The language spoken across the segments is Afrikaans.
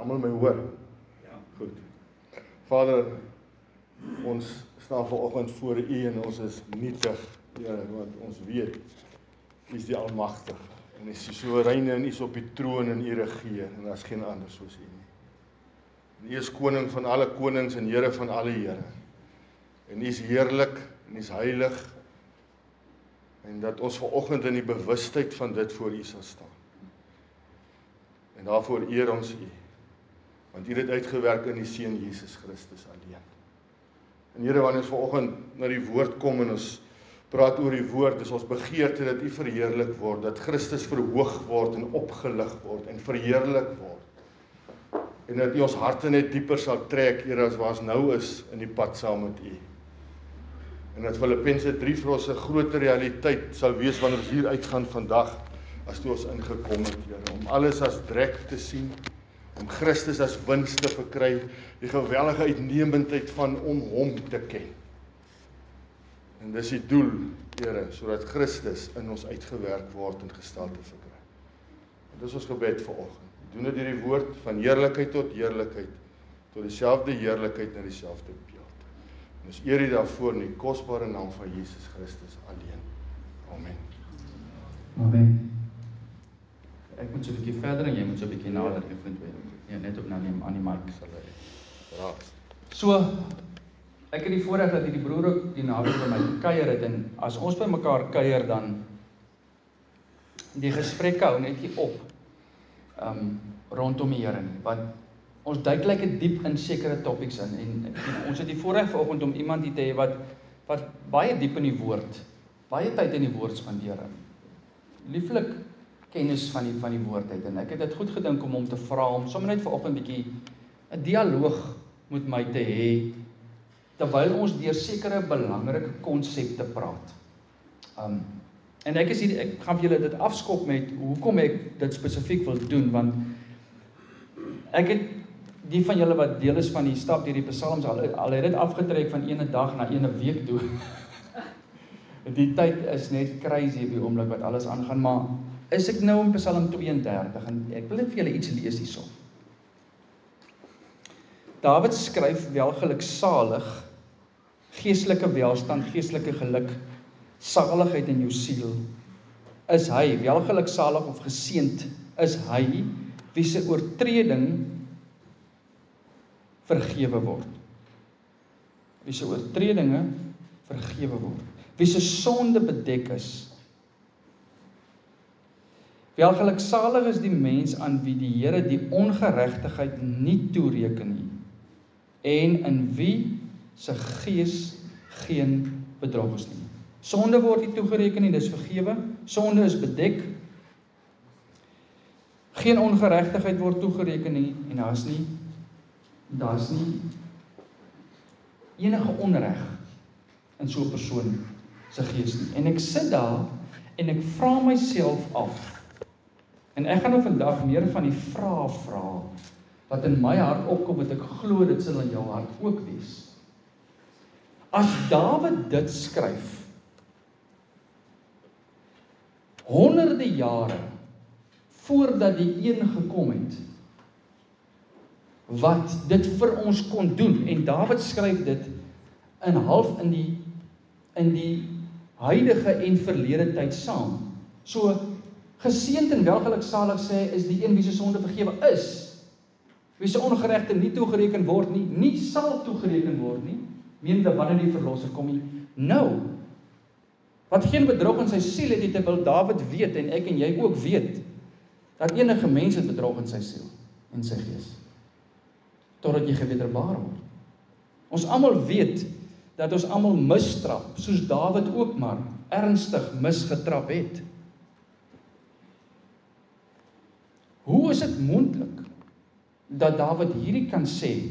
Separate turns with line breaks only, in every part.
almal my hoor? Ja. Goed. Vader, ons staan vanoggend voor U en ons is nietig, Here, want ons weet, U is die Almagtige, en U is die soewereine en U is op die troon en U regeer, en daar is geen ander soos U nie. En U is koning van alle konings en Here van alle Here. En U is heerlik, en U is heilig, en dat ons vanoggend in die bewustheid van dit voor U sal staan. En daarvoor eer ons U, want U het dit uitgewerk in die Seun Jesus Christus alleen. En Here, wanneer ons vanoggend na die woord kom en ons praat oor die woord, is ons begeerte dat U verheerlik word, dat Christus verhoog word en opgelig word en verheerlik word. En dat U ons harte net dieper sal trek, Here, as waar ons nou is in die pad saam met U. En dat Filippense 3 vir ons 'n groter realiteit sal wees wanneer ons hier uitgaan vandag, as toe ons ingekom het, Here, om alles as drek te sien, om Christus as wins te verkry, die geweldige uitnemendheid van om Hom te ken. En dis die doel, Here, sodat Christus in ons uitgewerk word en gestalte verkry. En dis ons gebed vanoggend. Doen dit deur die woord van heerlikheid tot heerlikheid, tot dieselfde heerlikheid na dieselfde beeld. En ons eer U daarvoor in die kosbare naam van Jesus Christus alleen. Amen.
Amen. Ek moet so 'n bietjie verder en jy moet so 'n bietjie nader, ja, net op aan die mic sal hy. So, ek het die voorreg dat die broer ook die naweek by my kuier het, en as ons by mekaar kuier, dan die gesprekke hou net nie op rondom die Here nie, want ons duik lekker diep in sekere topics in, en ons het die voorreg vanoggend om iemand hier te hê wat baie diep in die woord, baie tyd in die woord spandeer, lieflik kennis van die woord uit, en ek het dit goed gedink om hom te vra, om sommer net vanoggend bietjie 'n dialoog met my te hê, terwyl ons deur sekere belangrike konsepte praat. En ek gaan vir julle dit afskop met hoekom ek dit spesifiek wil doen, want ek het die van julle wat deel is van die stap deur die psalms, al het dit afgetrek van ene dag na ene week toe. Die tyd is net crazy op die oomblik wat alles aangaan, maar is ek nou in Psalm 32 en ek wil net vir julle iets lees hierso. Dawid skryf, welgeluksalig, geestelike welstand, geestelike geluk, saligheid in jou siel, is hy, welgeluksalig of geseënd, is hy, wie se oortreding vergewe word. Wie se oortredinge vergewe word. Wie se sonde bedek is. Welgeluksalig is die mens aan wie die Here die ongeregtigheid nie toereken nie, en in wie se gees geen bedrog is nie. Sonde word nie toegereken nie, dis vergewe. Sonde is bedek. Geen ongeregtigheid word toegereken nie, en daar's nie enige onreg in so 'n persoon se gees nie. En ek sit daar en ek vra myself af, en ek gaan nou vandag meer van die vrae vra wat in my hart opkom, wat ek glo dit sal in jou hart ook wees. As Dawid dit skryf, honderde jare voordat die een gekom het, wat dit vir ons kon doen, en Dawid skryf dit in half in die huidige en verlede tyd saam. So, geseënd en welgeluksalig sê, is die een wie se sonde vergewe is, wie se ongeregte nie toegereken word nie, nie sal toegereken word nie, meende wanneer die verlosser kom nie, nou, wat geen bedrog in sy siel het nie, terwyl Dawid weet, en ek en jy ook weet, dat enige mens het bedrog in sy siel, en sy gees, totdat jy gewederbaar word. Ons almal weet, dat ons almal misstrap, soos Dawid ook maar, ernstig misgetrap het. Hoe is dit moontlik, dat Dawid hierdie kan sê,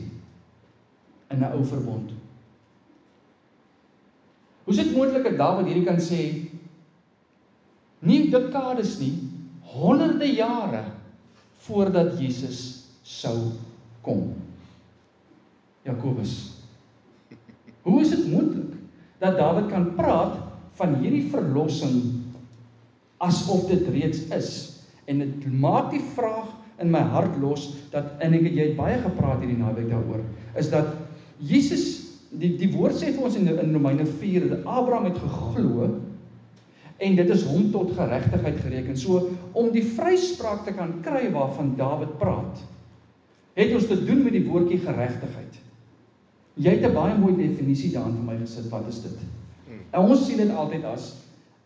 in 'n ou verbond? Hoe is dit moontlik dat Dawid hierdie kan sê, nie dekades nie, honderde jare, voordat Jesus sou kom? Jakobus. Hoe is dit moontlik, dat Dawid kan praat van hierdie verlossing, asof dit reeds is? En dit maak die vraag in my hart los, dat, en jy het baie gepraat hierdie naweek daaroor, is dat Jesus, die woord sê vir ons in Romeine 4, dat Abraham het geglo, en dit is hom tot geregtigheid gereken. So, om die vryspraak te kan kry waarvan Dawid praat, het ons te doen met die woordjie geregtigheid. Jy het 'n baie mooi definisie daarin vir my gesit, wat is dit? En ons sien dit altyd as,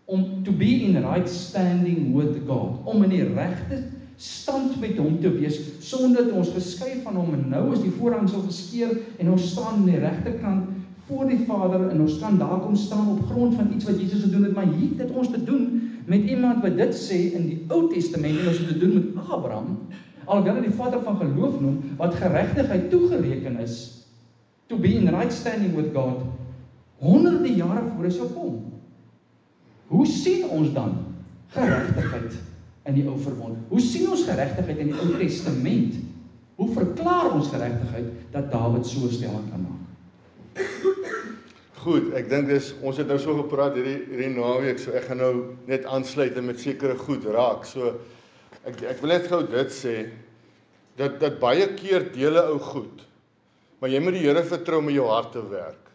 om to be in right standing with God, om in die regte stand met hom te wees, sonder dat ons geskei van hom, en nou is die voorhangsel geskeur, en ons staan aan die regterkant, voor die Vader, en ons kan daar kom staan op grond van iets wat Jesus gedoen het, maar hier het ons te doen met iemand wat dit sê in die Ou Testament, en ons het te doen met Abraham, alhoewel hy die vader van geloof noem, wat geregtigheid toegereken is, to be in right standing with God, honderde jare voor hy sou kom. Hoe sien ons dan geregtigheid in die Ou Verbond? Hoe sien ons geregtigheid in die Ou Testament? Hoe verklaar ons geregtigheid dat Dawid so 'n stelling kan maak?
Goed, ek dink ons het nou so gepraat hierdie naweek, so ek gaan nou net aansluit en met sekere goed raak. So ek wil net gou dit sê dat baie keer dele ou goed, maar jy moet die Here vertrou met jou hart te werk.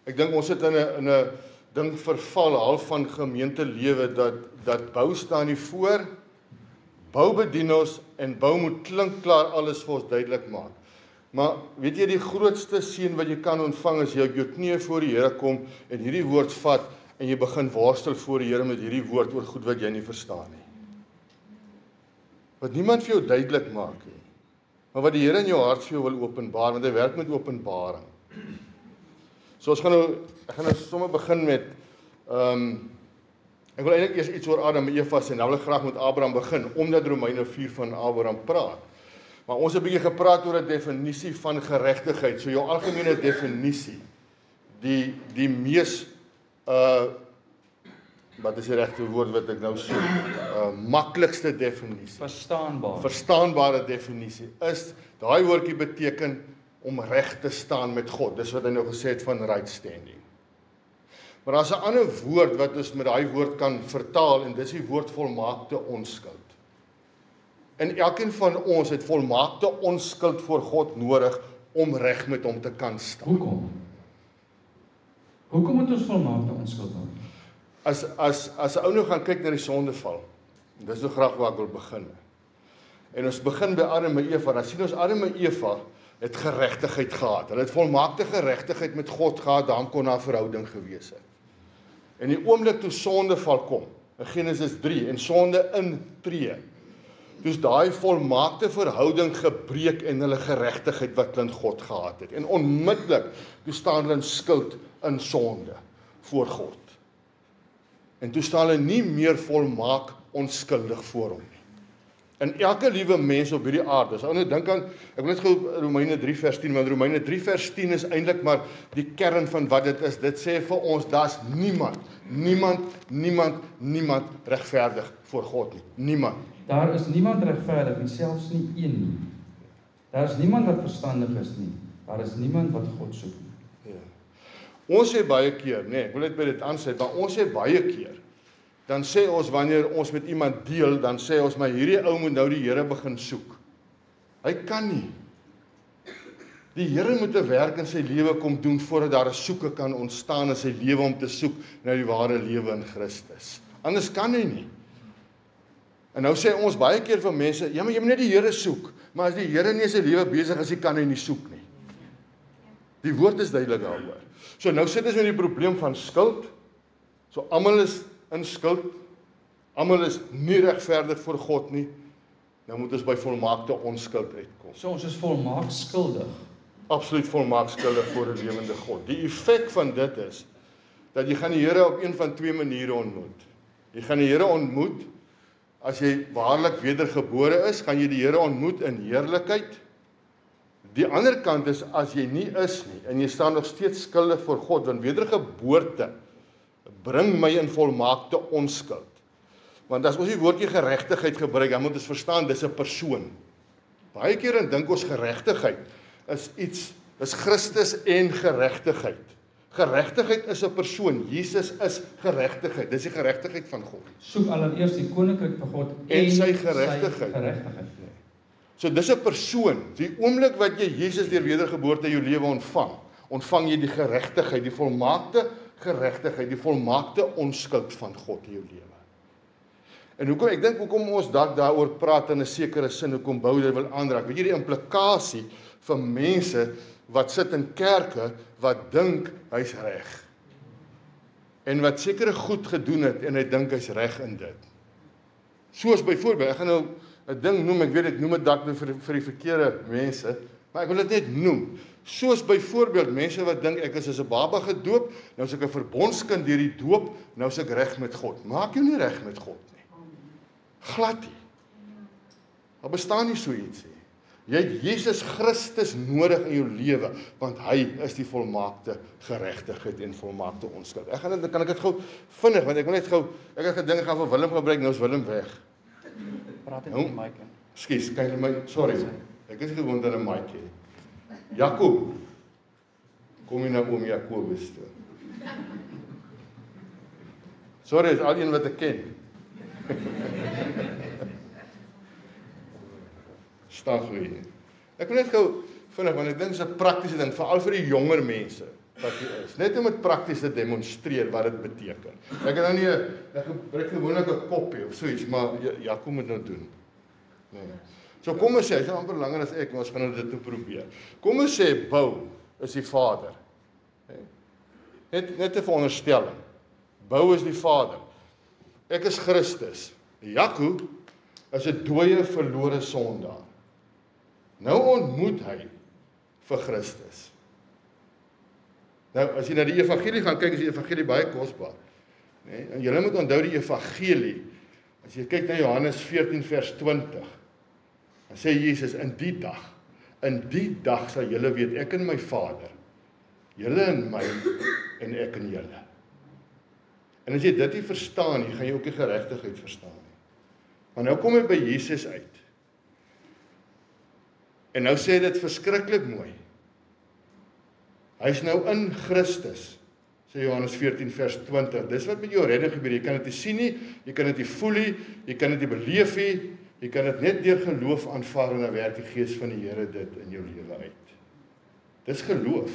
Ek dink ons het in 'n ding verval half van gemeentelewe dat bou staan nie voor, bou bedien ons en bou moet klink klaar alles vir ons duidelik maak. Maar weet jy, die grootste seën wat jy kan ontvang is jy op jou knieë voor die Here kom en hierdie woord vat en jy begin worstel voor die Here met hierdie woord oor goed wat jy nie verstaan nie. Wat niemand vir jou duidelik maak nie, maar wat die Here in jou hart vir jou wil openbaar, want hy werk met openbaring. So ek gaan nou sommer begin met ek wil eintlik eers iets oor Adam en Eva sê, nou wil ek graag met Abraham begin, omdat Romeine 4 van Abraham praat. Maar ons het 'n bietjie gepraat oor 'n definisie van geregtigheid. So jou algemene definisie, die mees wat is die regte woord wat ek nou soek? Maklikste definisie. Verstaanbare definisie is, daai woordjie beteken om reg te staan met God. Dis wat hy nou gesê het van right standing. Maar daar's 'n ander woord wat ons met daai woord kan vertaal, en dis die woord volmaakte onskuld. En elkeen van ons het volmaakte onskuld voor God nodig om reg met hom te kan staan.
Hoekom het ons volmaakte onskuld nodig?
As 'n ou nou gaan kyk na die sondeval, en dis nou graag waar ek wil begin. En ons begin by Adam en Eva, dan sien ons Adam en Eva het geregtigheid gehad. Hulle het volmaakte geregtigheid met God gehad, daarom kon daar 'n verhouding gewees het. En die oomblik toe sondeval kom, in Genesis 3, en sonde intree, dus daai volmaakte verhouding gebreek en hulle geregtigheid wat hulle in God gehad het. En onmiddellik, toe staan hulle in skuld in sonde voor God. En toe staan hulle nie meer volmaak onskuldig voor hom nie. En elke liewe mens op hierdie aarde, as ou nou dink aan, ek wil net gou Romeine 3 vers 10, want Romeine 3 vers 10 is eintlik maar die kern van wat dit is. Dit sê vir ons, daar's niemand regverdig voor God nie. Niemand.
Daar is niemand regverdig nie, selfs nie een nie. Daar is niemand wat verstandig is nie. Daar is niemand wat God soek nie.
Ja. Ons sê baie keer, nee, ek wil net by dit aansluit, maar ons sê baie keer, dan sê ons wanneer ons met iemand deel, dan sê ons, maar hierdie ou moet nou die Here begin soek. Hy kan nie. Die Here moet 'n werk in sy lewe kom doen voordat daar 'n soeke kan ontstaan in sy lewe om te soek na die ware lewe in Christus. Anders kan hy nie. En nou sê ons baie keer vir mense, ja, maar jy moet net die Here soek, maar as die Here nie in sy lewe besig is, kan hy nie soek nie. Die woord is duidelik daaroor. So nou sit ons met die probleem van skuld. So almal is in skuld, almal is nie regverdig voor God nie. Nou moet ons by volmaakte onskuld uitkom.
So ons is volmaak skuldig.
Absoluut volmaak skuldig voor 'n lewende God. Die effek van dit is dat jy gaan die Here op een van twee maniere ontmoet. Jy gaan die Here ontmoet as jy waarlik wedergebore is, gaan jy die Here ontmoet in heerlikheid. Die ander kant is as jy nie is nie en jy staan nog steeds skuldig voor God, want wedergeboorte bring my in volmaakte onskuld. Want as ons die woordjie geregtigheid gebruik, dan moet ons verstaan dis 'n persoon. Baie keer dink ons geregtigheid is iets, is Christus en geregtigheid. Geregtigheid is 'n persoon. Jesus is geregtigheid. Dis die geregtigheid van God.
Soek allereers die koninkryk van God
en sy geregtigheid. So dis 'n persoon. Die oomblik wat jy Jesus deur wedergeboorte in jou lewe ontvang jy die geregtigheid, die volmaakte geregtigheid, die volmaakte onskuld van God in jou lewe. En ek dink hoekom ons daaroor praat in 'n sekere sin, hoekom Boude wil aanraak. Weet jy die implikasie vir mense wat sit in kerke wat dink hy's reg. En wat sekere goed gedoen het en hy dink hy's reg in dit. Soos byvoorbeeld, ek gaan nou 'n ding noem, ek weet ek noem dit dalk vir die verkeerde mense, maar ek wil dit net noem. Soos byvoorbeeld mense wat dink ek is as 'n baba gedoop, nou is ek 'n verbondskind deur die doop, nou is ek reg met God. Maak jou nie reg met God nie. Glad nie. Daar bestaan nie so iets nie. Jy het Jesus Christus nodig in jou lewe, want hy is die volmaakte geregtigheid en volmaakte onskuld. Kan ek dit gou vinnig, want ek wil net gou, ek het gedinge gaan vir Willem gebruik, nou is Willem weg.
Praat net met die mic.
Skus, kan jy my, sorry, ek is gewoond aan 'n mic hê. Jakob, kom jy nou oom Jakobus toe. Sorry, is al een wat ek ken. Staan goeie. Ek wil net gou vinnig, want ek dink dit is 'n praktiese ding, veral vir die jonger mense wat jy is. Net om dit prakties te demonstreer wat dit beteken. Ek het nou nie, ek gebruik gewoonlik 'n koppie of so iets, maar Jakob moet nou doen. Nee. So kom ons sê, hy's amper langer as ek, maar ons gaan nou dit probeer. Kom ons sê, Bou is die vader. Net 'n veronderstelling. Bou is die vader. Ek is Christus. Jakob is 'n dooie, verlore sondaar. Nou ontmoet hy vir Christus. Nou, as jy na die evangelie gaan kyk, is die evangelie baie kosbaar. Nee? En julle moet onthou die evangelie, as jy kyk na Johannes 14 vers 20, dan sê Jesus, in die dag sal julle weet, ek en my Vader, julle in my, en ek in julle. En as jy dit nie verstaan nie, gaan jy ook die geregtigheid verstaan nie. Maar nou kom jy by Jesus uit. En nou sê dit verskriklik mooi. Hy's nou in Christus, sê Johannes 14 vers 20. Dis wat met jou redding gebeur. Jy kan dit nie sien nie, jy kan dit nie voel nie, jy kan dit nie beleef nie, jy kan dit net deur geloof aanvaar en dan werk die Gees van die Here dit in jou lewe uit. Dis geloof.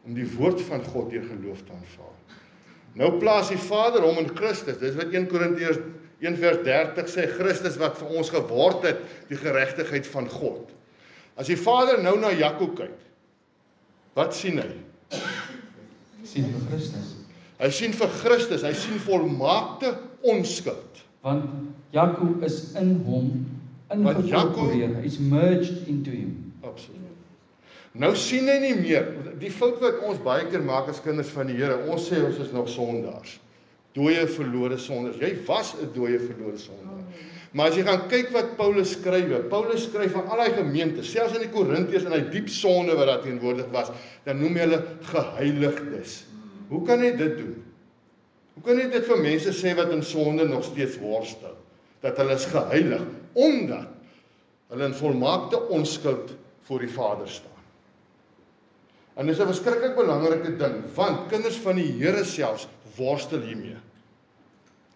Om die woord van God deur geloof te aanvaar. Nou plaas die Vader hom in Christus. Dis wat 1 Korintiërs 1 vers 30 sê, Christus wat vir ons geword het, die geregtigheid van God. As die Vader nou na Jakob kyk, wat sien hy?
Sien vir Christus.
Hy sien vir Christus, hy sien volmaakte onskuld.
Want Jakob is in hom ingekorporeer. Hy's merged into him.
Absoluut. Nou sien hy nie meer, die fout wat ons baie keer maak as kinders van die Here, ons sê ons is nog sondaars. Dooie verlore sondaars. Jy was 'n dooie verlore sondaar. Maar as jy gaan kyk wat Paulus skryf van al die gemeentes, selfs in die Korintiërs in die diep sonde wat daar teenwoordig was, dan noem hy hulle geheiligdes. Hoe kan hy dit doen? Hoe kan hy dit vir mense sê wat in sonde nog steeds worstel? Dat hulle is geheilig, omdat hulle in volmaakte onskuld voor die Vader staan. En dis 'n verskriklik belangrike ding, want kinders van die Here selfs worstel hiermee.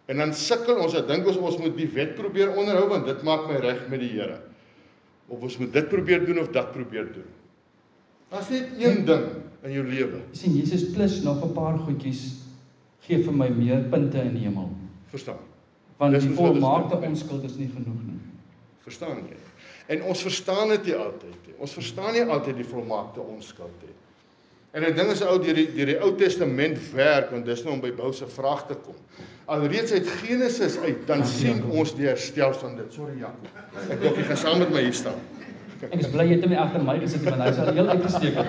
En dan sukkel ons, ek dink ons moet die wet probeer onderhou, want dit maak my reg met die Here. Of ons moet dit probeer doen of dat probeer doen. Daar's net een ding in jou lewe.
Jy sien, Jesus plus nog 'n paar goedjies gee vir my meer punte in die hemel.
Verstaan.
Want die volmaakte onskuld is nie genoeg nie.
Verstaan jy? En ons verstaan dit nie altyd nie. Ons verstaan nie altyd die volmaakte onskuld nie. En die ding is deur die Ou Testament werk, want dis nou om by Bou se vraag te kom. Alreeds uit Genesis uit, dan sien ons die herstel van dit. Sorry Jakob. Ek dink jy gaan saam met my hier staan.
Ek is bly jy het hom agter my gesit, want hy sal heel uitgesteek het.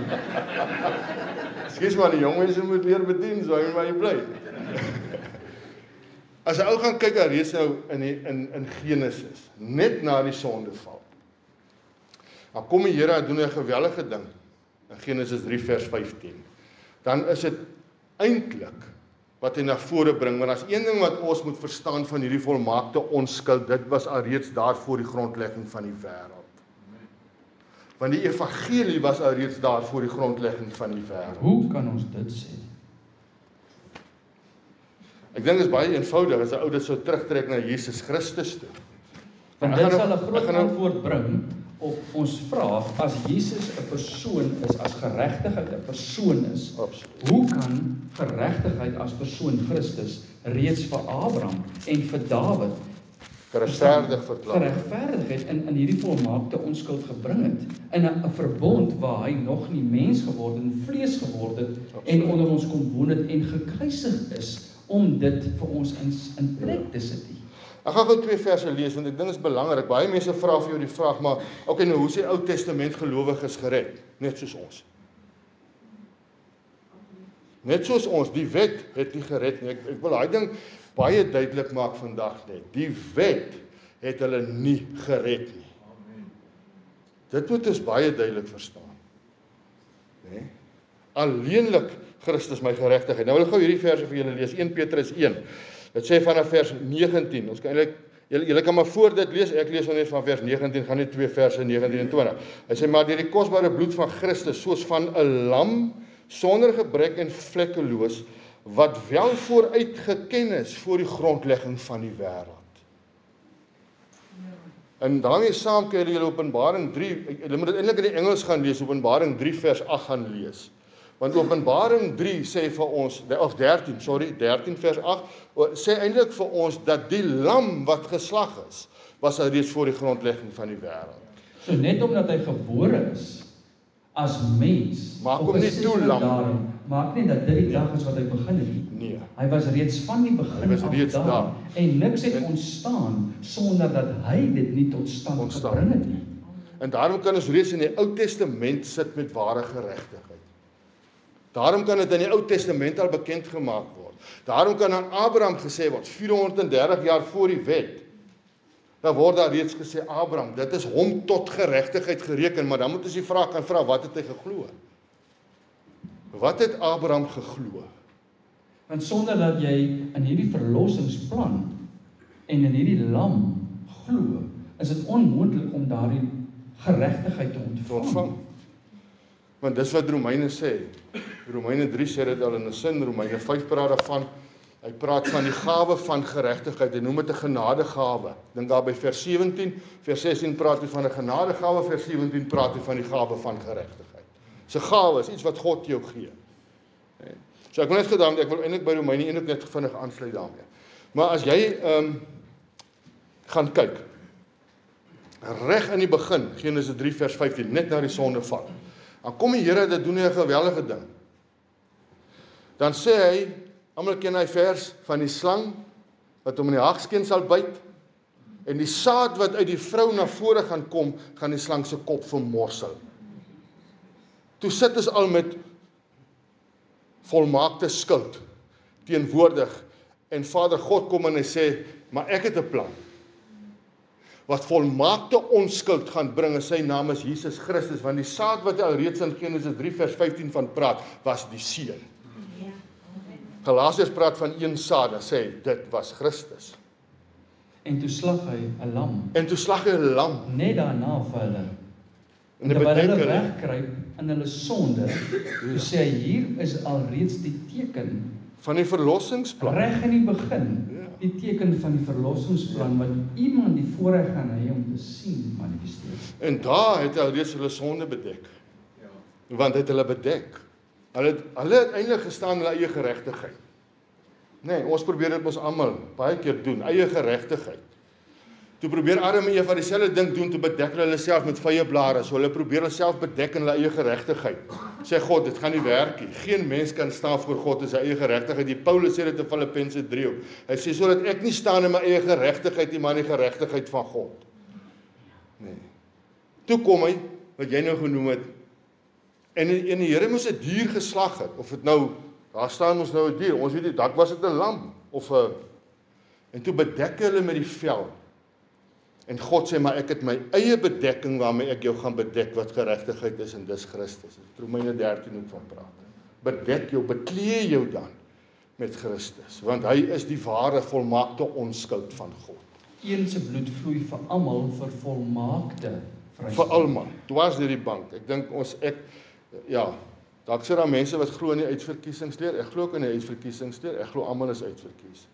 Skus maar, die jong mense moet leer bedien, so hy maar hier bly. As 'n ou gaan kyk alreeds nou in Genesis, net na die sondeval. Dan kom die Here en doen 'n gewellige ding. In Genesis 3 vers 15. Dan is dit eintlik wat hy na vore bring, want as een ding wat ons moet verstaan van hierdie volmaakte onskuld, dit was alreeds daar voor die grondlegging van die wêreld. Want die evangelie was alreeds daar voor die grondlegging van die wêreld.
Hoe kan ons dit sê?
Ek dink dit is baie eenvoudig as 'n ou dit sou terugtrek na Jesus Christus toe.
Want dit sal 'n groot antwoord bring op ons vraag, as Jesus 'n persoon is, as geregtigheid 'n persoon is,
Absoluut.
hoe kan geregtigheid as persoon Christus reeds vir Abraham en vir Dawid
geregverdig verklaar.
geregverdigheid in hierdie volmaakte onskuld gebring het, in 'n verbond waar hy nog nie mens geword en vlees geword het en onder ons kom woon het en gekruisig is om dit vir ons in plek te sit.
Ek gaan gou 2 verse lees want ek dink dit is belangrik. Baie mense vra vir jou die vraag, maar okay, nou hoe is die Ou Testament gelowiges gered? Net soos ons. Net soos ons, die wet het nie gered nie. Ek wil daai ding baie duidelik maak vandag net. Die wet het hulle nie gered nie. Dit moet ons baie duidelik verstaan. Nee? Alleenlik Christus my geregtigheid. Nou wil ek gou hierdie verse vir julle lees. 1 Petrus 1. Dit sê vanaf vers 19. Ons kan eintlik julle kan maar voor dit lees. Ek lees nou net van vers 19, gaan net 2 verse 19 en 20. Hy sê maar deur die kosbare bloed van Christus, soos van 'n lam sonder gebrek en vlekkeloos, wat wel vooruit geken is voor die grondlegging van die wêreld. En daarmee saam kan julle Openbaring 3, julle moet dit eintlik in die Engels gaan lees, Openbaring 3 vers 8 gaan lees. Want Openbaring 3 sê vir ons, of 13 vers 8, sê eintlik vir ons dat die lam wat geslag is, was reeds voor die grondlegging van die wêreld.
So net omdat hy gebore is as mens,
maak hom nie toe lam.
Maak nie dat dit die dag is wat hy begin het nie.
Nee.
Hy was reeds van die begin af daar. En niks het ontstaan sonder dat hy dit nie tot stand gebring het nie.
En daarom kan ons reeds in die Ou Testament sit met ware geregtigheid. Daarom kan dit in die Ou Testament al bekend gemaak word. Daarom kan aan Abraham gesê word 430 jaar voor die wet. Dan word daar reeds gesê Abraham, dit is hom tot geregtigheid gereken, maar dan moet ons die vraag kan vra, wat het hy geglo? Wat het Abraham geglo?
Want sonder dat jy in hierdie verlossingsplan en in hierdie lam glo, is dit onmoontlik om daardie geregtigheid te ontvang.
Want dis wat Romeine sê. Romeine 3 sê dit al in 'n sin, Romeine 5 praat daarvan. Hy praat van die gawe van geregtigheid. Hy noem dit 'n genadegawe. Dink daar by vers 17, vers 16 praat hy van 'n genadegawe, vers 17 praat hy van die gawe van geregtigheid. Dis 'n gawe, is iets wat God jou gee. So ek wil net gedink, ek wil eintlik by Romeine 1 ook net vinnig aansluit daarmee. Maar as jy gaan kyk, reg in die begin, Genesis 3 vers 15, net na die sondeval, dan kom die Here, dit doen hy 'n geweldige ding. Dan sê hy, almal ken hy vers van die slang, wat hom in die hagskeen sal byt, en die saad wat uit die vrou na vore gaan kom, gaan die slang se kop vermorsel. Toe sit ons al met volmaakte skuld teenwoordig, en Vader God kom en hy sê, maar ek het 'n plan, wat volmaakte onskuld gaan bring, en sy naam is Jesus Christus, want die saad wat hy al reeds in Genesis 3 vers 15 van praat, was die seun. Galasiërs praat van een saad, en sê, dit was Christus.
En toe slag hy 'n lam.
En toe slag hy 'n lam.
Net daarna vir hulle.
En
terwyl hulle wegkruip in hulle sonde, toe sê hy, hier is alreeds die teken
van die verlossingsplan.
Reg in die begin, die teken van die verlossingsplan, wat iemand die voorreg gaan hê om te sien manifesteer.
En daar het hy alreeds hulle sonde bedek. Want hy het hulle bedek. Hulle het eintlik gestaan in hulle eie geregtigheid. Nee, ons probeer dit mos almal baie keer doen, eie geregtigheid. Toe probeer Adam en Eva dieselfde ding doen, toe bedek hulle self met vye blare, so hulle probeer hulle self bedek in hulle eie geregtigheid. Sê God, dit gaan nie werk nie. Geen mens kan staan voor God in sy eie geregtigheid. Die Paulus sê dit in Filippense 3 ook. Hy sê sodat ek nie staan in my eie geregtigheid nie, maar in die geregtigheid van God. Nee. Toe kom hy wat jy nou genoem het. En die Here moes 'n dier geslag het, of dit nou, daar staan ons nou 'n dier, ons weet nie, dalk was dit 'n lam, of en toe bedek hulle met die vel, en God sê, maar ek het my eie bedekking, waarmee ek jou gaan bedek, wat geregtigheid is, en dis Christus, Romeine 13 ook van praat, bedek jou, beklee jou dan, met Christus, want hy is die ware, volmaakte onskuld van God.
Een se bloed vloei vir almal, vir volmaakte vryheid.
Vir almal, dwars deur die bank, ek dink dalk sê daar mense wat glo in die uitverkiesingsleer, ek glo ook in die uitverkiesingsleer, ek glo almal is uitverkies.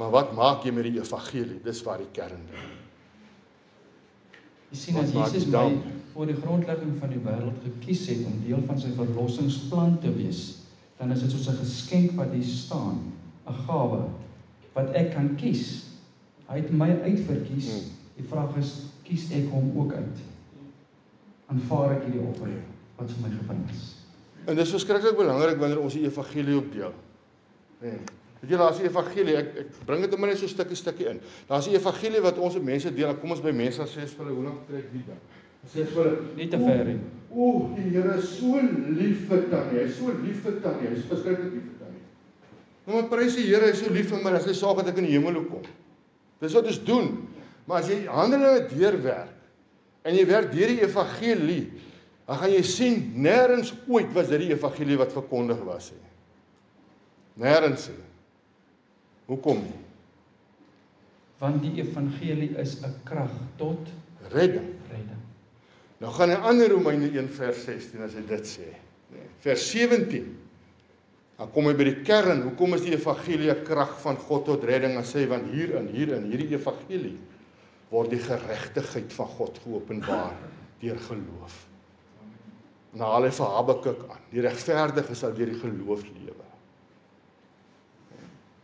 Maar wat maak jy met die evangelie? Dis waar die kern lê.
Jy sien, as Jesus my voor die grondlegging van die wêreld gekies het om deel van sy verlossingsplan te wees, dan is dit soos 'n geskenk wat hier staan, 'n gawe wat ek kan kies. Hy het my uitverkies. Die vraag is, kies ek hom ook uit? Aanvaar ek hierdie offer wat vir my gebring is?
En dis verskriklik belangrik wanneer ons die evangelie ook deel. Nee. Weet jy, daar's die evangelie, ek bring dit maar net so stukkie in. Daar's die evangelie wat ons met mense deel, dan kom ons by mense en sê vir hulle, hoe lank trek die dan? Sê vir hulle,
nie te ver nie.
Die Here is so lief vir Tannie, hy is so lief vir Tannie, hy is verskriklik lief vir Tannie. Nou maar prys die Here, hy is so lief vir my, as hy sorg dat ek in die hemel kom. Dis wat ons doen. Maar as jy handelinge deurwerk, en jy werk deur die evangelie, dan gaan jy sien, nêrens ooit was dit die evangelie wat verkondig was. Nêrens. Hoekom nie?
Want die evangelie is 'n krag tot
redding. Nou gaan hy aan in Romeine 1 vers 16 as hy dit sê. Vers 17. Dan kom hy by die kern. Hoekom is die evangelie 'n krag van God tot redding? En sê, want hier in hierdie evangelie word die geregtigheid van God geopenbaar deur geloof. En dan haal hy vir Habakuk aan. Die regverdige sal deur die geloof lewe.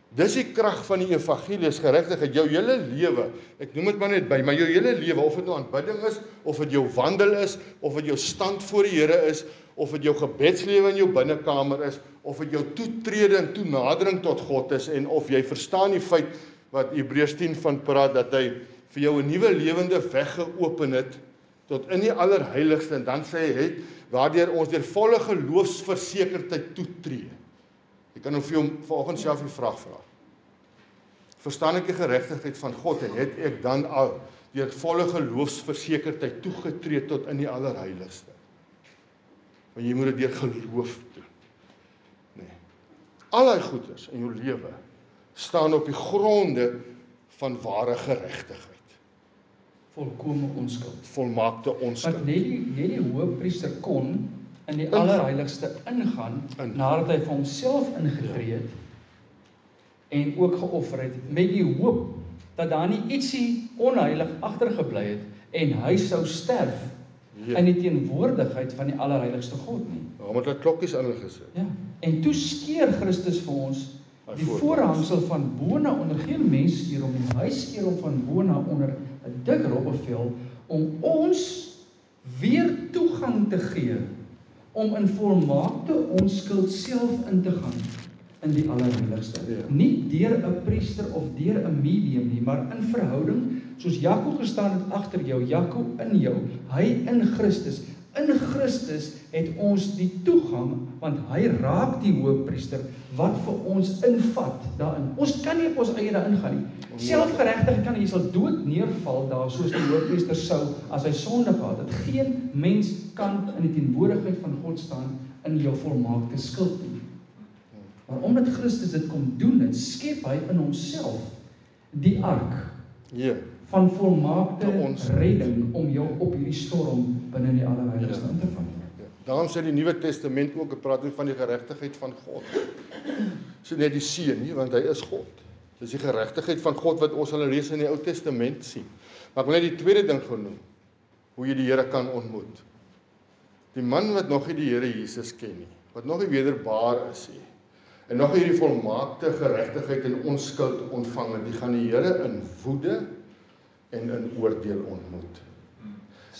Dis die krag van die evangelie, is geregtigheid. Jou hele lewe, ek noem dit maar net by, maar jou hele lewe, of dit nou aanbidding is, of dit jou wandel is, of dit jou stand voor die Here is, of dit jou gebedslewe in jou binnekamer is, of dit jou toetrede en toenadering tot God is, en of jy verstaan die feit wat Hebreërs 10 van praat, dat hy vir jou 'n nuwe lewende weg geopen het, tot in die allerheiligste, en dan sê hy, waardeur ons deur volle geloofsversekerdheid toetree. Jy kan nou vir jou vanoggend self die vraag vra. Verstaan ek die geregtigheid van God, en het ek dan al deur volle geloofsversekerdheid toegetree tot in die allerheiligste? Want jy moet dit deur geloof doen. Nee. Al die goeders in jou lewe staan op die gronde van ware geregtigheid.
Volkome onskuld.
Volmaakte onskuld.
Want net die hoëpriester kon in die allerheiligste ingaan, nadat hy vir homself ingetree het en ook geoffer het, met die hoop dat daar nie ietsie onheilig agtergebly het en hy sou sterf in die teenwoordigheid van die allerheiligste God nie.
Ja, maar dat klokkies ingesit.
Ja. En toe skeer Christus vir ons die voorhangsel van bona onder, geen mens skeer om nie, hy skeer om van bona onder 'n dik robbevel om ons weer toegang te gee om in volmaakte onskuld self in te gaan in die allerheiligste. Ja. Nie deur 'n priester of deur 'n medium nie, maar in verhouding, soos Jakob gestaan het agter jou, Jakob in jou, hy in Christus. In Christus het ons die toegang, want hy raak die hoëpriester wat vir ons invat daarin. Ons kan nie op ons eie daarin gaan nie. Selfgeregtigheid kan, jy sal dood neerval daar, soos die hoëpriester sou, as hy sonde gehad het. Geen mens kan in die teenwoordigheid van God staan in jou volmaakte skuld nie. Maar omdat Christus dit kom doen het, skep hy in homself die ark van volmaakte redding om jou op hierdie storm binne die allerheiligste in te vang.
Daarom sê die Nuwe Testament ook, ek praat van die geregtigheid van God. So net die seun nie, want hy is God. Dis die geregtigheid van God wat ons al lees in die Ou Testament sien. Maar ek wil net die tweede ding genoem, hoe jy die Here kan ontmoet. Die man wat nog nie die Here Jesus ken nie, wat nog nie wederbaar is nie, en nog hierdie volmaakte geregtigheid en onskuld ontvang het, die gaan die Here in woede en in oordeel ontmoet.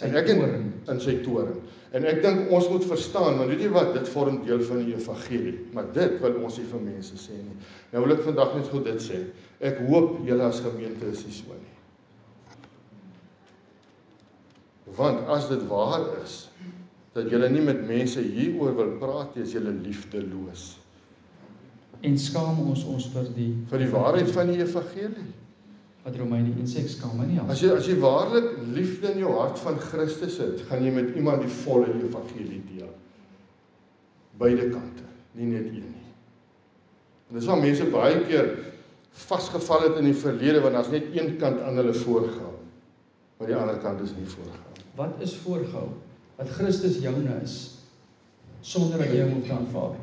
En ek in sy toorn. En ek dink ons moet verstaan, want weet jy wat, dit vorm deel van die evangelie, maar dit wil ons nie vir mense sê nie. Nou wil ek vandag net goed dit sê, ek hoop julle as gemeente is nie so nie. Want as dit waar is, dat julle nie met mense hieroor wil praat, is julle liefdeloos.
En skaam ons vir die
waarheid van die evangelie.
Wat Romeine 1 sê, skaam my nie.
As jy waarlik liefde in jou hart van Christus het, gaan jy met iemand die volle evangelie deel. Beide kante, nie net een nie. En dis waar mense baie keer vasgeval het in die verlede, want daar's net een kant aan hulle voorgehou, maar die ander kant is nie voorgehou.
Wat is voorgehou? Dat Christus joune is, sonder dat jy hom hoef te aanvaar.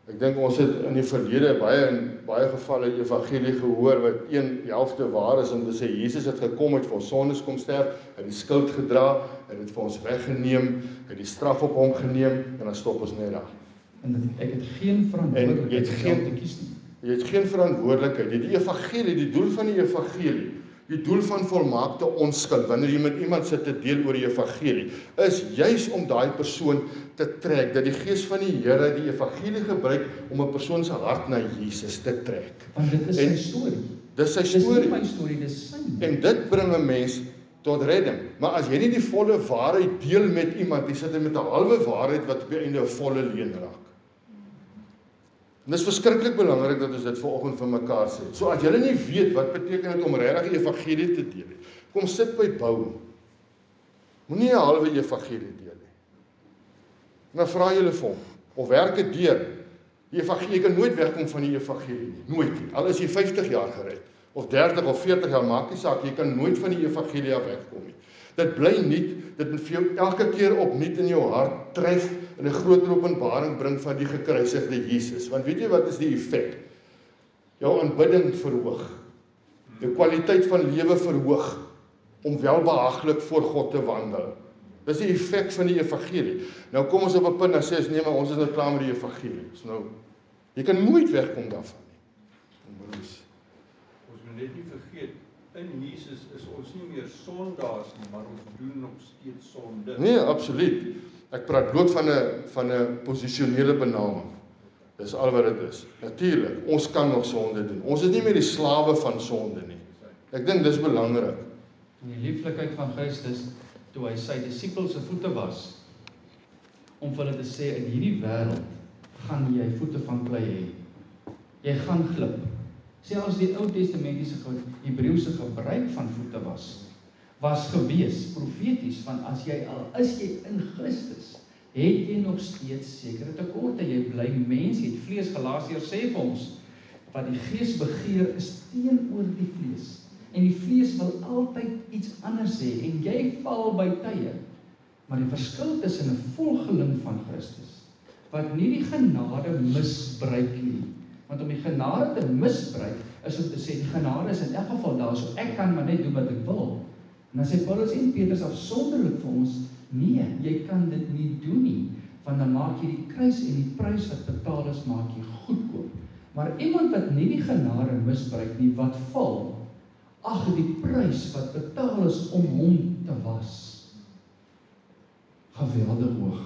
Ek dink ons het in die verlede in baie gevalle die evangelie gehoor wat die helfte waar is, om te sê Jesus het gekom, het vir ons sondes kom sterf, het die skuld gedra, het dit vir ons weggeneem, het die straf op hom geneem, en dan stop ons net daar.
En ek het geen verantwoordelikheid om te kies nie.
Jy het geen verantwoordelikheid. Die evangelie, die doel van die evangelie, die doel van volmaakte onskuld, wanneer jy met iemand sit te deel oor die evangelie, is juis om daai persoon te trek, dat die Gees van die Here die evangelie gebruik om 'n persoon se hart na Jesus te trek.
Want dit is sy storie.
Dis sy
Dis
storie.
nie my storie, dis syne.
En dit bring 'n mens tot redding. Maar as jy nie die volle waarheid deel met iemand, jy sit met 'n halwe waarheid wat op die einde 'n volle leuen raak. En dis verskriklik belangrik dat ons dit vanoggend vir mekaar sê. So as julle nie weet wat beteken dit om regtig die evangelie te deel nie, kom sit by bou. Moenie 'n halwe evangelie deel nie. En dan vra julle vir hom, of werk dit deur. Die evangelie, jy kan nooit wegkom van die evangelie nie, nooit nie. Al is jy 50 jaar gered, of 30 of 40 jaar, maak nie saak, jy kan nooit van die evangelie af wegkom nie. Dit bly nuut, dit moet vir jou elke keer opnuut in jou hart tref en 'n groter openbaring bring van die gekruisigde Jesus. Want weet jy wat is die effek? Jou aanbidding verhoog. Jou kwaliteit van lewe verhoog om welbehaaglik voor God te wandel. Dis die effek van die evangelie. Nou kom ons op 'n punt en sê ons nee, maar ons is nou klaar met die evangelie. So nou, jy kan nooit wegkom daarvan nie.
Ons moet net nie vergeet, in Jesus is ons nie meer sondaars nie, maar ons doen nog steeds sonde.
Nee, absoluut. Ek praat bloot van 'n posisionele benaming. Dis al wat dit is. Natuurlik, ons kan nog sonde doen. Ons is nie meer die slawe van sonde nie. Ek dink dis belangrik.
En die lieflikheid van Christus, toe hy sy disippels se voete was, om vir hulle te sê, in hierdie wêreld gaan jy voete van klei hê. Jy gaan glip. Selfs die Ou Testamentiese Hebreëse gebruik van voete was gewees, profeties, van as jy is jy in Christus, het jy nog steeds sekere tekorte, jy bly mens, jy het vlees. Galasiërs sê vir ons, wat die Gees begeer is teenoor die vlees, en die vlees wil altyd iets anders hê, en jy val by tye, maar die verskil tussen 'n volgeling van Christus, wat nie die genade misbruik nie, want om die genade te misbruik, is om te sê, die genade is in elk geval daar, so ek kan maar net doen wat ek wil. En dan sê Paulus en Petrus afsonderlik vir ons, nee, jy kan dit nie doen nie, want dan maak jy die kruis en die prys wat betaal is, maak jy goedkoop. Maar iemand wat nie die genade misbruik nie, wat val, ag, die prys wat betaal is om hom te was, geweldig hoog.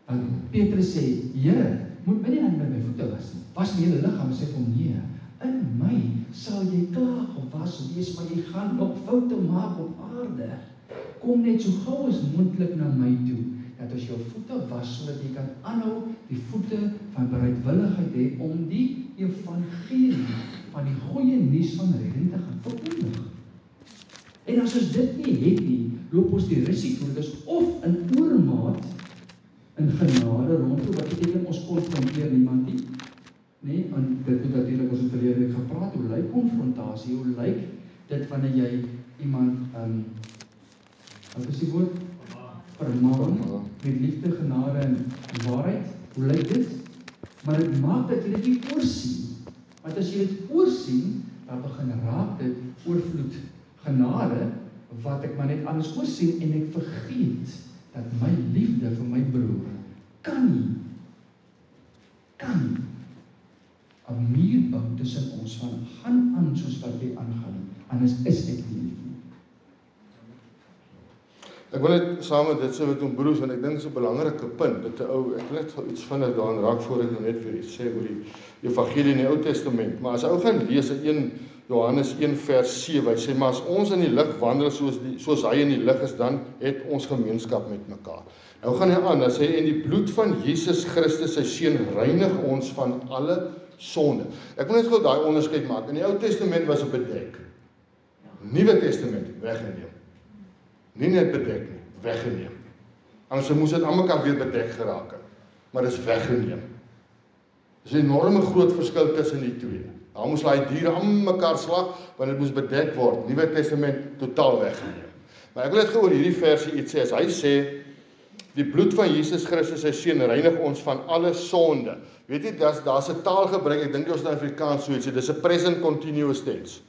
Want Petrus sê, Here, moet my nie aan my voete was nie, was my hele liggaam, sê vir hom, nee, in my sal jy klaar gewas wees, maar jy gaan nog foute maak op aarde. Kom net so gou as moontlik na my toe, dat as jou voete was, sodat jy kan aanhou die voete van bereidwilligheid hê om die evangelie van die goeie nuus van redding te gaan verkondig. En as ons dit nie het nie, loop ons die risiko, dit is of in oormaat in genade rondom, wat beteken ons konfronteer niemand nie. Nee, en dit moet natuurlik ons in verlede gepraat, hoe lyk konfrontasie, hoe lyk dit wanneer jy iemand, wat is die woord? Vermaan, met liefde, genade en waarheid, hoe lyk dit? Maar dit maak dat jy dit nie oorsien, want as jy dit oorsien, dan begin raak dit oorvloed genade, wat ek maar net anders oorsien, en ek vergeet, dat my liefde vir my broer, kan nie, 'n muur bou tussen ons van, gaan aan soos wat jy aangaan, anders is ek nie lief nie.
Ek wil net saam met dit sê met ons broers, want ek dink dit is 'n belangrike punt, dit ek wil net iets vinnig daarin raak, voor ek net vir iets sê oor die evangelie in die Ou Testament, maar as ou gaan lees in Johannes 1 vers 7, hy sê, maar as ons in die lig wandel soos hy in die lig is, dan het ons gemeenskap met mekaar. Nou gaan hy aan, dan sê hy, en die bloed van Jesus Christus, sy seun, reinig ons van alle sonde. Ek wil net gou daai onderskeid maak. In die Ou Testament was dit bedek. Nuwe Testament weggeneem. Nie net bedek nie, weggeneem. Anders moes dit aan mekaar weer bedek geraak het. Maar dit is weggeneem. Dis 'n enorme groot verskil tussen die twee. Daar moes daai diere aan mekaar slag, want dit moes bedek word. Nuwe Testament totaal weggeneem. Maar ek wil net gou oor hierdie versie iets sê. As hy sê Die bloed van Jesus Christus, sy seun, reinig ons van alle sonde. Weet jy, daar's 'n taalgebruik, ek dink ons in Afrikaans soiets, dis 'n present continuous tense.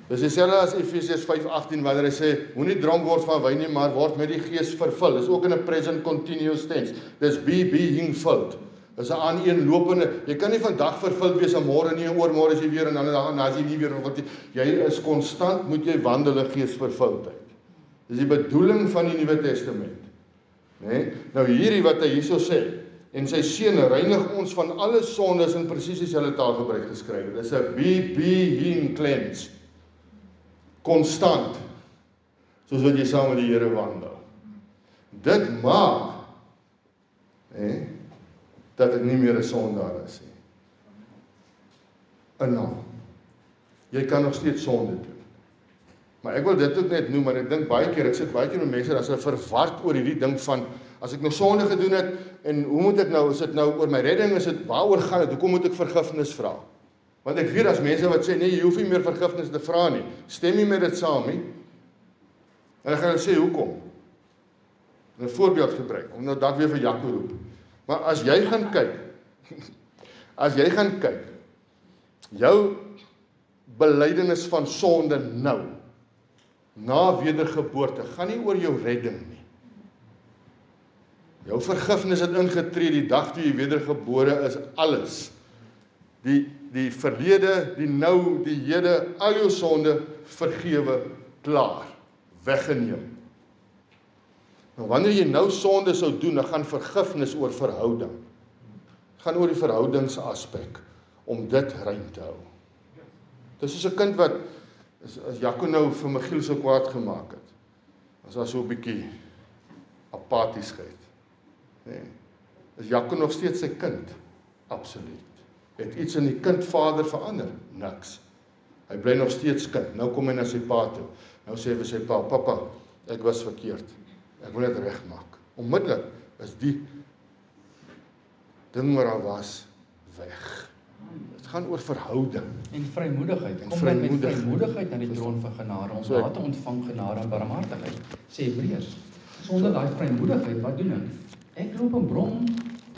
Dis dieselfde as Efesiërs 5:18 wanneer hy sê, moenie dronk word van wyn nie, maar word met die Gees vervul. Dis ook in 'n present continuous tense. Dis being filled. Dis 'n aaneenlopende, jy kan nie vandag vervuld wees en môre nie en oormôre is jy weer en dan as jy nie weer vervuld nie. Jy is konstant, moet jy wandel in geesvervuldheid. Dis die bedoeling van die Nuwe Testament. Nee? Nou hierdie wat hy hierso sê, en sy seun reinig ons van alle sondes in presies dieselfde taalgebruik geskryf. Dis 'n being cleansed. Konstant. Soos wat jy saam met die Here wandel. Dit maak dat ek nie meer 'n sondaar is nie. En nou, jy kan nog steeds sonde doen. Maar ek wil dit ook net noem, want ek dink baie keer, ek sit baie keer met mense, as hulle verward oor hierdie ding van, as ek nou sonde gedoen het, en hoe moet ek nou, is dit nou oor my redding, is dit waaroor gaan dit, hoekom moet ek vergifnis vra? Want ek weet as mense wat sê, nee, jy hoef nie meer vergifnis te vra nie, stem nie met dit saam nie, en ek gaan sê, hoekom? En 'n voorbeeld gebruik, om nou dat weer vir Jaco roep. Maar as jy gaan kyk, jou belydenis van sonde nou, na wedergeboorte, gaan nie oor jou redding nie. Jou vergifnis het ingetree die dag toe jy wedergebore is, alles. Die verlede, die nou, die hede, al jou sonde vergewe, klaar, weggeneem. Nou wanneer jy nou sonde sou doen, dan gaan vergifnis oor verhouding. Gaan oor die verhoudingsaspek, om dit rein te hou. Dis soos 'n kind wat, as Jaco nou vir Michiel so kwaad gemaak het, as hy so 'n bietjie apaties gehet. Nee. Is Jaco nog steeds sy kind? Absoluut. Het iets in die kindvader verander? Niks. Hy bly nog steeds kind. Nou kom hy na sy pa toe. Nou sê hy vir sy pa, papa, ek was verkeerd. Ek wil dit regmaak. Onmiddellik is die ding wat daar was, weg. Het gaan oor verhouding.
En vrymoedigheid. Kom dan met vrymoedigheid na die troon van genade, om daar te ontvang genade en barmhartigheid. Sê Hebreërs. Sonder daai vrymoedigheid, wat doen ek? Ek loop en brom,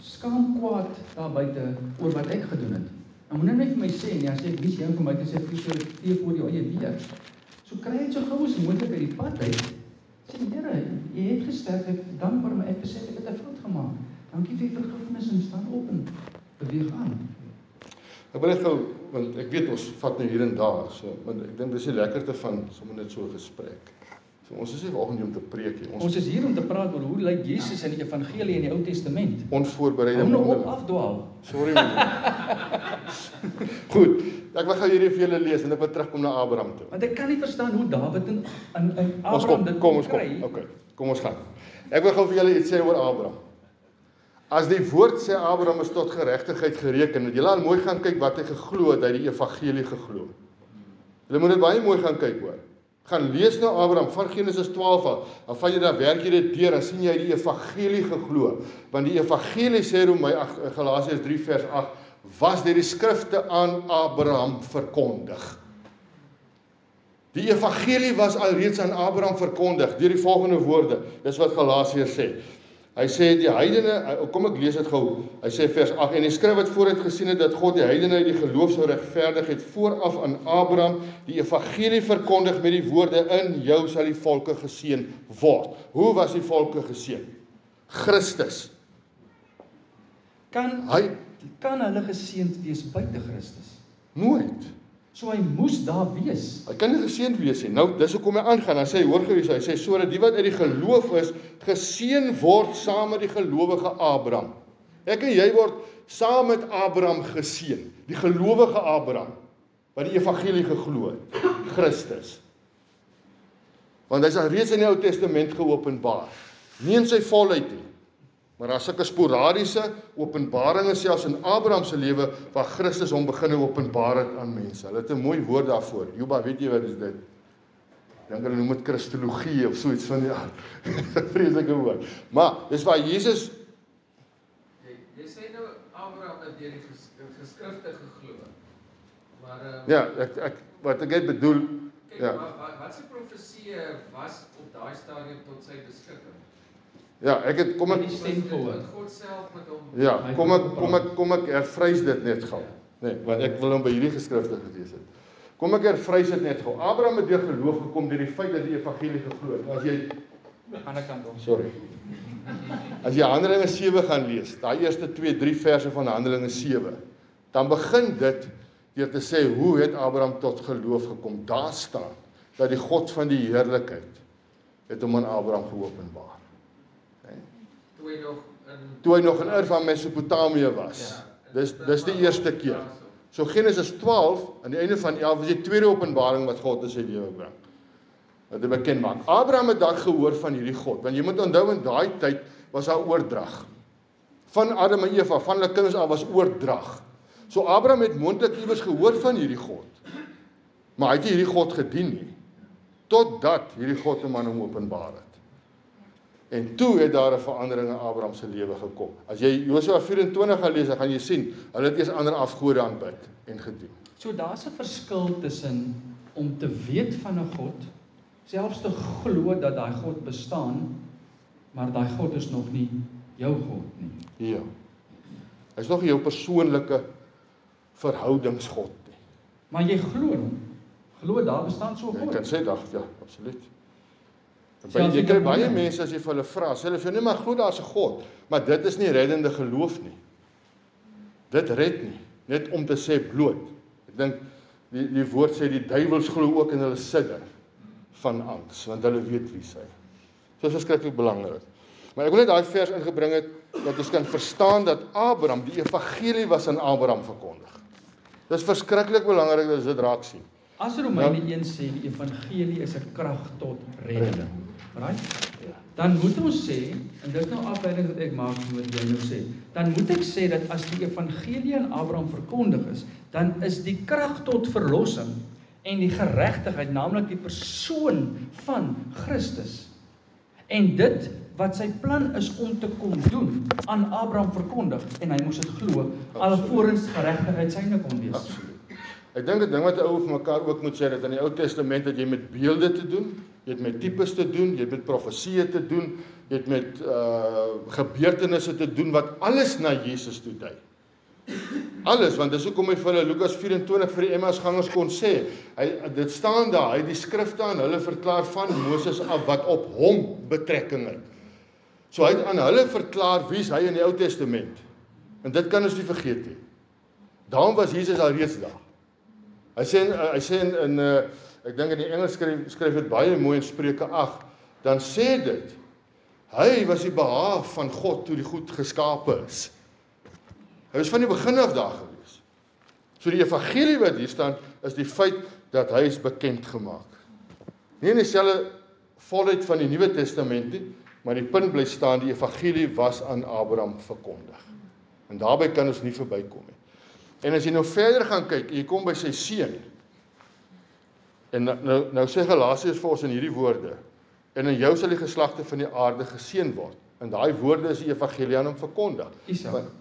skaam kwaad daar buite oor wat ek gedoen het. Nou moenie net vir my sê nie, as ek nie jou vir my te sê vir voor jou eie weer. So kry jy dit so gou as moontlik uit die pad uit. Sê Here, jy het gesterf, ek dankbaar, maar ek besef ek het 'n fout gemaak. Dankie vir vergifnis en staan op en beweeg aan.
Ek wil net gou, want ek weet ons vat nou hier en daar, so, want ek dink dis die lekkerte van sommer net so 'n gesprek. So ons is nie vanoggend om te preek nie.
Ons is hier om te praat oor hoe lyk Jesus in die evangelie in die Ou Testament.
Onvoorbereide
Hou nou op afdwaal.
Sorry man. Goed, ek wil gou hierdie vir julle lees en ek wil terugkom na Abraham toe.
Want ek kan nie verstaan hoe Dawid en Abraham dit
kom ons
kry.
Okay, kom ons gaan. Ek wil gou vir julle iets sê oor Abraham. As die woord sê Abraham is tot geregtigheid gereken, het julle al mooi gaan kyk wat hy geglo het, hy die evangelie geglo. Julle moet dit baie mooi gaan kyk hoor. Gaan lees nou Abraham van Genesis 12 af, dan vat jy daar werk jy dit deur, dan sien jy die evangelie geglo. Want die evangelie sê Galasiërs 3 vers 8, was deur die skrifte aan Abraham verkondig. Die evangelie was alreeds aan Abraham verkondig deur die volgende woorde. Dis wat Galasiërs sê. Hy sê die heidene, kom ek lees dit gou. Hy sê vers 8, en die skrif het vooruit gesien het dat God die heidene uit die geloof sou regverdig het vooraf aan Abraham die evangelie verkondig met die woorde in jou sal die volke geseën word. Hoe was die volke geseën? Christus.
Kan hulle geseënd wees buite Christus?
Nooit.
So hy moes daar wees.
Hy kan nie geseënd wees nie. Nou, dis hoekom hy aangaan. Dan sê hy, hoor gewees, hy sê, sodat die wat uit die geloof is, geseën word saam met die gelowige Abraham. Ek en jy word saam met Abraham geseën. Die gelowige Abraham, wat die evangelie geglo het. Christus. Want hy is al reeds in die Ou Testament geopenbaar. Nie in sy volheid nie. Maar daar is sulke sporadiese openbaringe selfs in Abraham se lewe waar Christus hom begin openbaar het aan mense. Hulle het 'n mooi woord daarvoor. Juba, weet jy wat is dit? Dink hulle noem dit Christologie of so iets van die aard. Vreeslike woord. Maar dis waar Jesus
Jy sê nou Abraham het deur die geskrifte geglo. Maar
ja, wat ek net bedoel,
kyk,
ja.
Wat se profesie was op daai stadium tot sy beskikking?
Ja, kom ek
God self met hom.
Ja, kom ek hervrys dit net gou. Nee, want ek wil hom by hierdie geskrifte gelees het. Kom ek hervrys dit net gou. Abraham het deur geloof gekom deur die feit dat die evangelie geglo het. As jy
ander kant om.
Sorry. As jy Handelinge 7 gaan lees, daai eerste 2-3 verse van Handelinge 7, dan begin dit deur te sê hoe het Abraham tot geloof gekom. Daar staan dat die God van die heerlikheid het hom aan Abraham geopenbaar. Toe hy nog in Ur van Mesopotamië was. Dis die eerste keer. So Genesis 12, aan die einde van 11, is die tweede openbaring wat God in sy lewe bring. Wat hy bekend maak. Abraham het daar gehoor van hierdie God, want jy moet onthou in daai tyd was daar oordrag. Van Adam en Eva, van hulle kinders af was oordrag. So Abraham het moontlik iewers gehoor van hierdie God. Maar hy het nie hierdie God gedien nie. Totdat hierdie God hom aan hom openbaar het. En toe het daar 'n verandering in Abraham se lewe gekom. As jy Josua 24 gaan lees, dan gaan jy sien, hulle het eers ander afgode aanbid en gedien.
So daar's 'n verskil tussen om te weet van 'n God, selfs te glo dat daai God bestaan, maar daai God is nog nie jou God nie.
Ja. Hy's nog nie jou persoonlike verhoudingsgod nie.
Maar jy glo hom. Glo daar bestaan so 'n God.
Jy kan sê dat, ja, absoluut. Jy kry baie mense as jy vir hulle vra, sê hulle vir nee, maar glo daar's 'n God, maar dit is nie reddende geloof nie. Dit red nie, net om te sê bloot. Ek dink die woord sê die duiwels glo ook in hulle sidde van angs, want hulle weet wie hy is. So is verskriklik belangrik. Maar ek wil net daai vers ingebring het dat ons kan verstaan dat Abraham, die evangelie was aan Abraham verkondig. Dis verskriklik belangrik dat ons dit raak sien.
As Romeine 1 sê die evangelie is 'n krag tot redding. Right? Dan moet ons sê, en dis nou afleiding wat ek maak van wat jy nou sê, dan moet ek sê dat as die evangelie aan Abraham verkondig is, dan is die krag tot verlossing en die geregtigheid, naamlik die persoon van Christus. En dit wat sy plan is om te kom doen, aan Abraham verkondig, en hy moes dit glo, alvorens geregtigheid syne kon wees.
Absoluut. Ek dink 'n ding wat ou vir mekaar ook moet sê, dat in die Ou Testament het jy met beelde te doen, jy het met tipes te doen, jy het met profesieë te doen, jy het met gebeurtenisse te doen wat alles na Jesus toe dui. Alles, want dis hoekom hy vir hulle Lukas 24 vir die Emmausgangers kon sê, dit staan daar, hy het die skrifte aan hulle verklaar van Moses af wat op hom betrekking het. So hy het aan hulle verklaar wie's hy in die Ou Testament. En dit kan ons nie vergeet nie. Daarom was Jesus al reeds daar. Hy sê in ek dink in die Engels skryf dit baie mooi in Spreuke 8, dan sê dit, hy was die behaag van God toe die goed geskape is. Hy was van die begin af daar gewees. So die evangelie wat hier staan, is die feit dat hy is bekend gemaak. Nie in dieselfde volheid van die Nuwe Testament nie, maar die punt bly staan, die evangelie was aan Abraham verkondig. En daarby kan ons nie verbykom nie. En as jy nou verder gaan kyk, jy kom by sy seun. En nou sê Galasiërs vir ons in hierdie woorde, en in jou sal die geslagte van die aarde geseën word. En daai woorde is die evangelie aan hom verkondig.
Isak.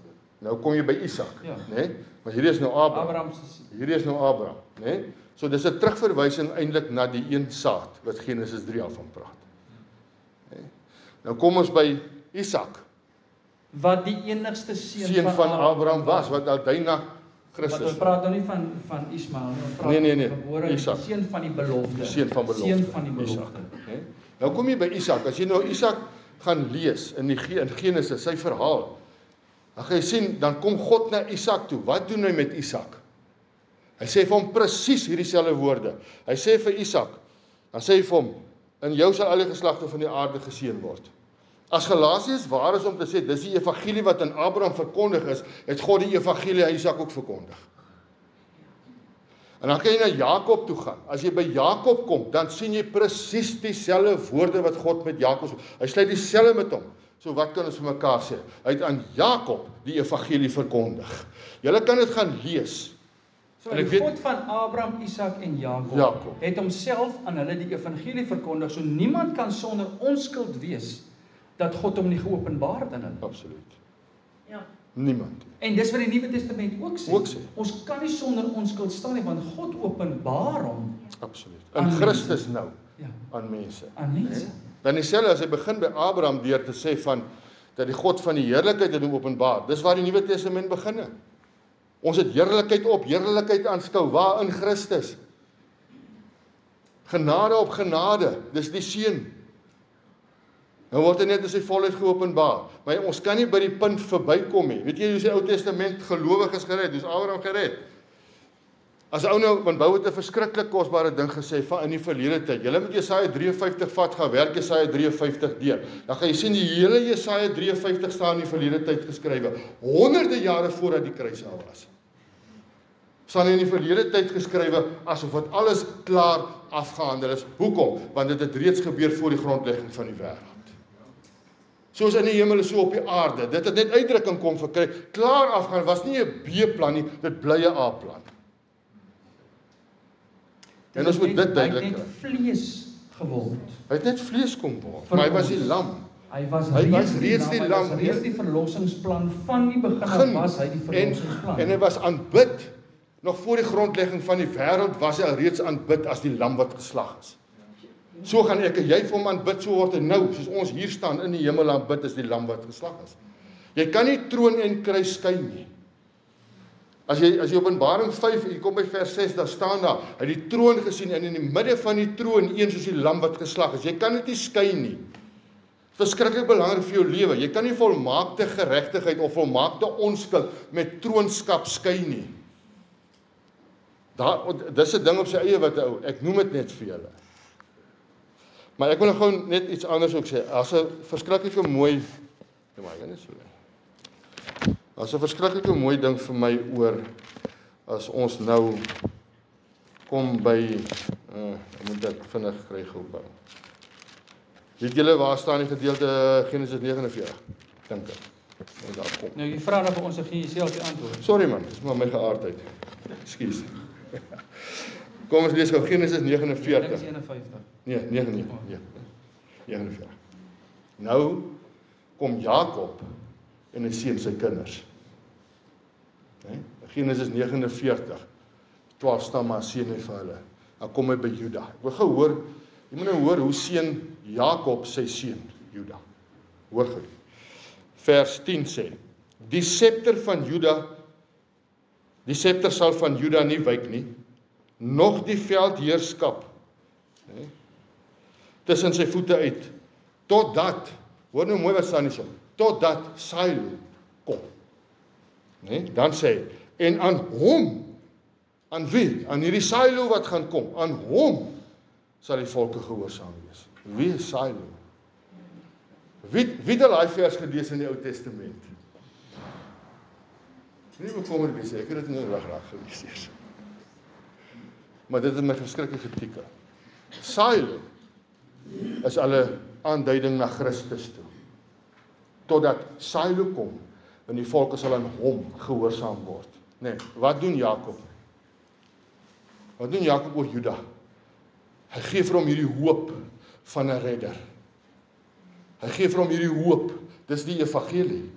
Nou kom jy by Isak,
ja.
Né? Maar hierdie is nou Abraham. Hierdie is nou Abraham, né? So dis 'n terugverwysing eintlik na die een saad wat Genesis 3 al van praat. Né? Nou kom ons by Isak.
Wat die enigste
seun van Abraham was, wat uiteindelik Christus.
Want ons praat nou nie van Ismael nie, ons praat
nee.
gebore
Isak.
Seun van die belofte.
Seun van belofte.
Seun van die belofte.
Isak, né? Nou kom jy by Isak. As jy nou Isak gaan lees in Genesis, sy verhaal, dan gaan jy sien, dan kom God na Isak toe. Wat doen hy met Isak? Hy sê vir hom presies hierdie selfde woorde. Hy sê vir Isak, dan sê hy vir hom, in jou sal al die geslagte van die aarde geseën word. As Galasiërs waar is om te sê, dis die evangelie wat aan Abraham verkondig is, het God die evangelie aan Isak ook verkondig. En dan kan jy na Jakob toe gaan. As jy by Jakob kom, dan sien jy presies dieselfde woorde wat God met Jakob sê. Hy sluit dieselfde met hom. So wat kan ons vir mekaar sê? Hy het aan Jakob die evangelie verkondig. Julle kan dit gaan lees.
So die God van Abraham, Isak en Jakob het homself aan hulle die evangelie verkondig, so niemand kan sonder onskuld wees dat God hom nie geopenbaar het aan hulle.
Absoluut.
Ja.
Niemand.
En dis wat die Nuwe Testament ook sê.
Sê.
Ons kan nie sonder onskuld staan nie, want God openbaar hom.
Absoluut. In Christus nou
ja.
aan mense.
Aan mense.
Dan dieselfde as hy begin by Abraham deur te sê dat die God van die heerlikheid het hom openbaar. Dis waar die Nuwe Testament begin. Ons het heerlikheid op heerlikheid aanskou, waar in Christus. Genade op genade, dis die seun. Nou word hy net in sy volheid geopenbaar. Maar ons kan nie by die punt verbykom nie. Weet jy hoe die Ou Testament gelowiges gered, hoe is Abraham gered? As ou nou, want Bou het 'n verskriklik kosbare ding gesê van in die verlede tyd. Julle moet Jesaja 53 vat, gaan werk Jesaja 53 deur. Dan gaan jy sien die hele Jesaja 53 staan in die verlede tyd geskrywe, honderde jare voordat die kruis al was. Staan in die verlede tyd geskrywe asof dit alles klaar afgehandel is. Hoekom? Want dit het reeds gebeur voor die grondlegging van die wêreld. Soos in die hemel is so op die aarde. Dit het net uitdrukking kom verkry. Klaar afgaan was nie 'n B-plan nie, dit bly 'n A-plan. En ons moet dit duidelik kry.
Hy het net vlees geword.
Hy het net vlees kom word, maar hy was die lam.
Hy was
reeds die lam.
Hy was reeds die verlossingsplan van die begin af was hy die verlossingsplan.
En hy was aanbid. Nog voor die grondlegging van die wêreld was hy al reeds aanbid as die lam wat geslag is. So gaan ek en jy vir hom aanbid, so word hy nou, soos ons hier staan in die hemel aanbid as die lam wat geslag is. Jy kan nie troon en kruis skei nie. As jy Openbaring 5, jy kom by vers 6, daar staan daar, hy het die troon gesien en in die midde van die troon een soos die lam wat geslag is. Jy kan dit nie skei nie. Verskriklik belangrik vir jou lewe. Jy kan nie volmaakte geregtigheid of volmaakte onskuld met troonskap skei nie. Dis 'n ding op sy eie wat hou. Ek noem dit net vir julle. Maar ek wil nou gou net iets anders ook sê. As 'n verskriklike mooi, maar ek kan nie so lê. As 'n verskriklike mooi ding vir my oor as ons nou kom by moet ek vinnig kry gou bou. Weet julle waar staan die gedeelte Genesis 49? Dink ek. Ons daar kom.
Nou jy vra dan vir ons of jy jouself die antwoord.
Sorry man, dis maar my geaardheid. Ekskuus. Kom ons lees gou Genesis 49.
Genesis 51.
Nee, 49. Nou kom Jakob en hy seën sy kinders. Nee, Genesis 49. 12 stamme seën hy vir hulle. Dan kom hy by Juda. Ek wil gou hoor, jy moet nou hoor hoe seën Jakob sy seun Juda. Hoor gou. Vers 10 sê: Die scepter van Juda, die scepter sal van Juda nie wyk nie, nog die veldheerskap, nee, tussen sy voete uit, totdat, hoor nou mooi wat staan hierso, totdat Shiloh kom. Nee, dan sê hy, en aan hom, aan wie? Aan hierdie Shiloh wat gaan kom, aan hom sal die volke gehoorsaam wees. Wie is Shiloh? Wie het al daai vers gelees in die Ou Testament? Nie bekommerd wees, ek het dit nie reg gelees. Maar dit is my verskriklike tikke. Shiloh is al 'n aanduiding na Christus toe. Totdat Shiloh kom, en die volke sal aan hom gehoorsaam word. Nee, wat doen Jakob? Wat doen Jakob oor Juda? Hy gee vir hom hierdie hoop van 'n redder. Hy gee vir hom hierdie hoop, dis die evangelie.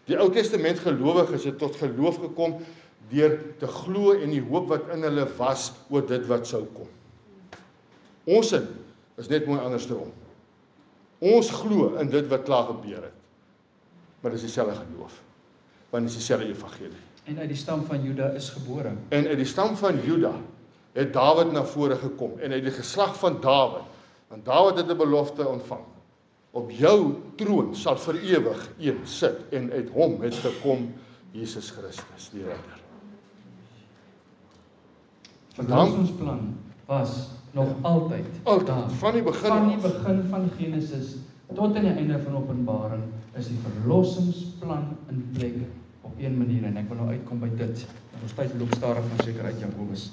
Die Ou Testament gelowiges het tot geloof gekom deur te glo en die hoop wat in hulle was oor dit wat sou kom. Ons is net mooi andersom. Ons glo in dit wat klaar gebeur het. Maar dis dieselfde geloof. Want dis dieselfde evangelie.
En uit die stam van Juda is gebore.
En uit die stam van Juda het Dawid na vore gekom en uit die geslag van Dawid. Want Dawid het 'n belofte ontvang. Op jou troon sal vir ewig een sit en uit hom het gekom Jesus Christus, die redder.
Ons plan was nog altyd daar.
Van die begin
van Genesis tot aan die einde van Openbaring is die verlossingsplan in plek op een manier en ek wil nou uitkom by dit. Ons tyd loop stadig van seker uit Jakobus.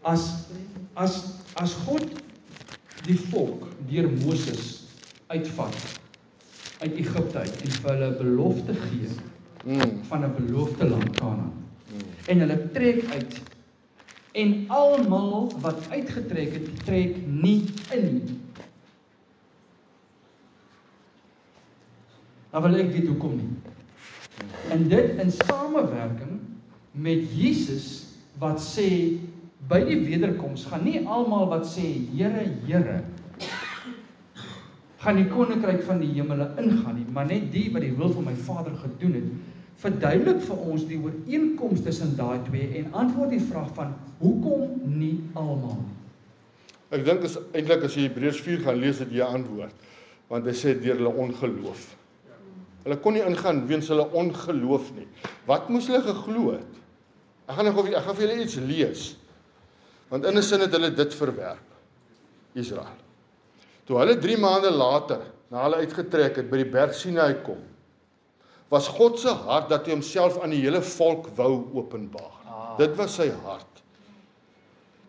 As God die volk deur Moses uitvat uit Egipte uit en vir hulle belofte gee van 'n beloofde land Kanaan. En hulle trek uit en almal wat uitgetrek het, trek nie in nie. Nou wil ek weet hoekom nie. En dit in samewerking met Jesus wat sê by die wederkoms gaan nie almal wat sê Here, Here gaan die koninkryk van die hemele ingaan nie, maar net die wat die wil van my Vader gedoen het. Verduidelik vir ons die ooreenkoms tussen daai twee en antwoord die vraag van hoekom nie almal nie?
Ek dink eintlik as jy Hebreërs 4 gaan lees, het jy 'n antwoord. Want hy sê deur hulle ongeloof. Hulle kon nie ingaan weens hulle ongeloof nie. Wat moes hulle geglo het? Ek gaan vir julle iets lees. Want in 'n sin het hulle dit verwerp. Israel. Toe hulle 3 maande later, na hulle uitgetrek het, by die berg Sinai kom, was God se hart dat hy homself aan die hele volk wou openbaar. Dit was sy hart.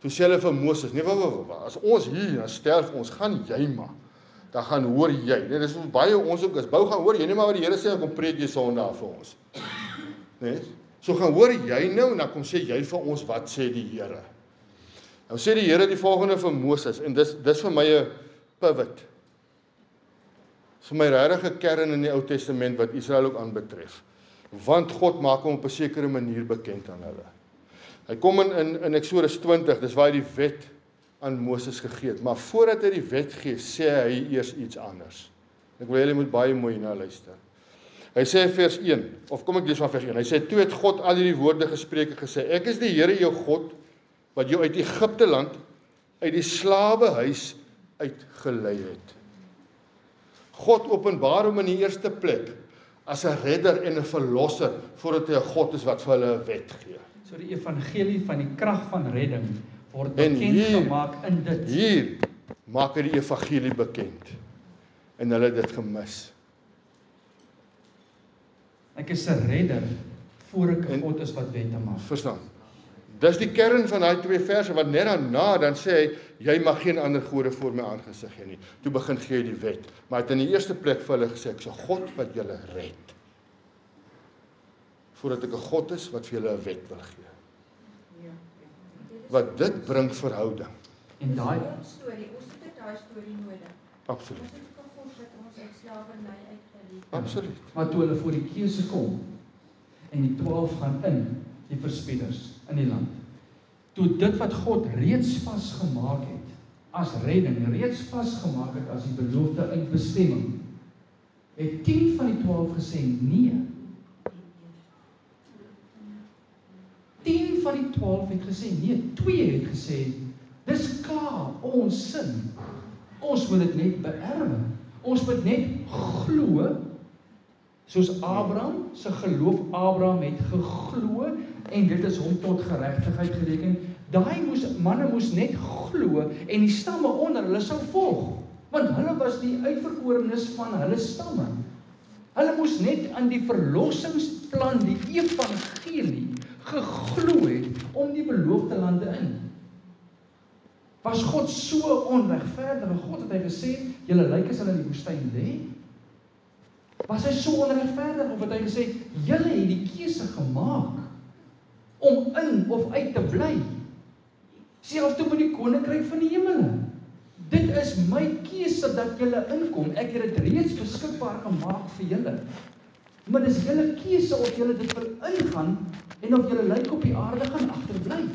Toe sê hulle vir Moses, nee, as ons hier, dan sterf ons, gaan jy maar. Dan gaan hoor jy. Nee, dis baie ons ook is. Bou gaan hoor jy nie maar wat die Here sê, kom preek jy Sondag vir ons. Nee? So gaan hoor jy nou en dan kom sê jy vir ons wat sê die Here. Nou sê die Here die volgende vir Moses en dis vir my 'n pivot. Dis vir my regtig 'n kern in die Ou Testament wat Israel ook aanbetref. Want God maak hom op 'n sekere manier bekend aan hulle. Hy kom in Eksodus 20, dis waar hy die wet aan Moses gegee het. Maar voordat hy die wet gee, sê hy eers iets anders. Ek wil julle moet baie mooi na luister. Hy sê vers 1, of kom ek lees van vers 1. Hy sê, toe het God al hierdie woorde gespreek en gesê, ek is die Here jou God, wat jou uit Egipte land, uit die slawehuis uitgelei het. God openbaar hom in die eerste plek, as 'n redder en 'n verlosser, voordat hy 'n God is wat vir hulle 'n wet gee.
So die evangelie van die krag van redding, word bekend gemaak in dit.
Hier maak hy die evangelie bekend. En hulle het dit gemis.
Ek is 'n redder, voor ek 'n God is wat wette maak.
Verstaan? Dis die kern van daai 2 verse, wat net daarna, dan sê hy, jy mag geen ander gode voor my aangesig hê nie. Toe begin gee hy die wet. Maar hy het in die eerste plek vir hulle gesê, ek is 'n God wat julle red. Voordat ek 'n God is wat vir julle 'n wet wil gee. Wat dit bring verhouding.
En daai
storie, ons het daai storie nodig.
Absoluut.
Ons het 'n God wat ons uit slawerny uitgelei het.
Absoluut.
Maar toe hulle voor die keuse kom, en die 12 gaan in, die verspieders, in die land. Toe dit wat God reeds vasgemaak het, as redding, reeds vasgemaak het as die beloofde uitbestemming, het 10 van die 12 gesê, nee. 10 van die 12 het gesê, nee. 2 het gesê, dis klaar, ons sin. Ons moet dit net beerwe. Ons moet net glo, soos Abraham, se geloof, Abraham het geglo, en dit is hom tot geregtigheid gereken. Daai manne moes net glo, en die stamme onder hulle sou volg, want hulle was die uitverkorenes van hulle stamme. Hulle moes net aan die verlossingsplan, die evangelie, geglo het, om die beloofde lande in. Was God so onregverdige God, dat hy gesê, julle lyk as hulle in die woestyn lê? Was hy so onregverdig, of het hy gesê, julle het die keuse gemaak, om in of uit te bly? Selfs toe met die koninkryk van die hemele. Dit is my keuse dat julle inkom, ek het dit reeds beskikbaar gemaak vir julle. Maar dis julle keuse of julle dit wil ingaan, en of julle lyk op die aarde gaan agterbly.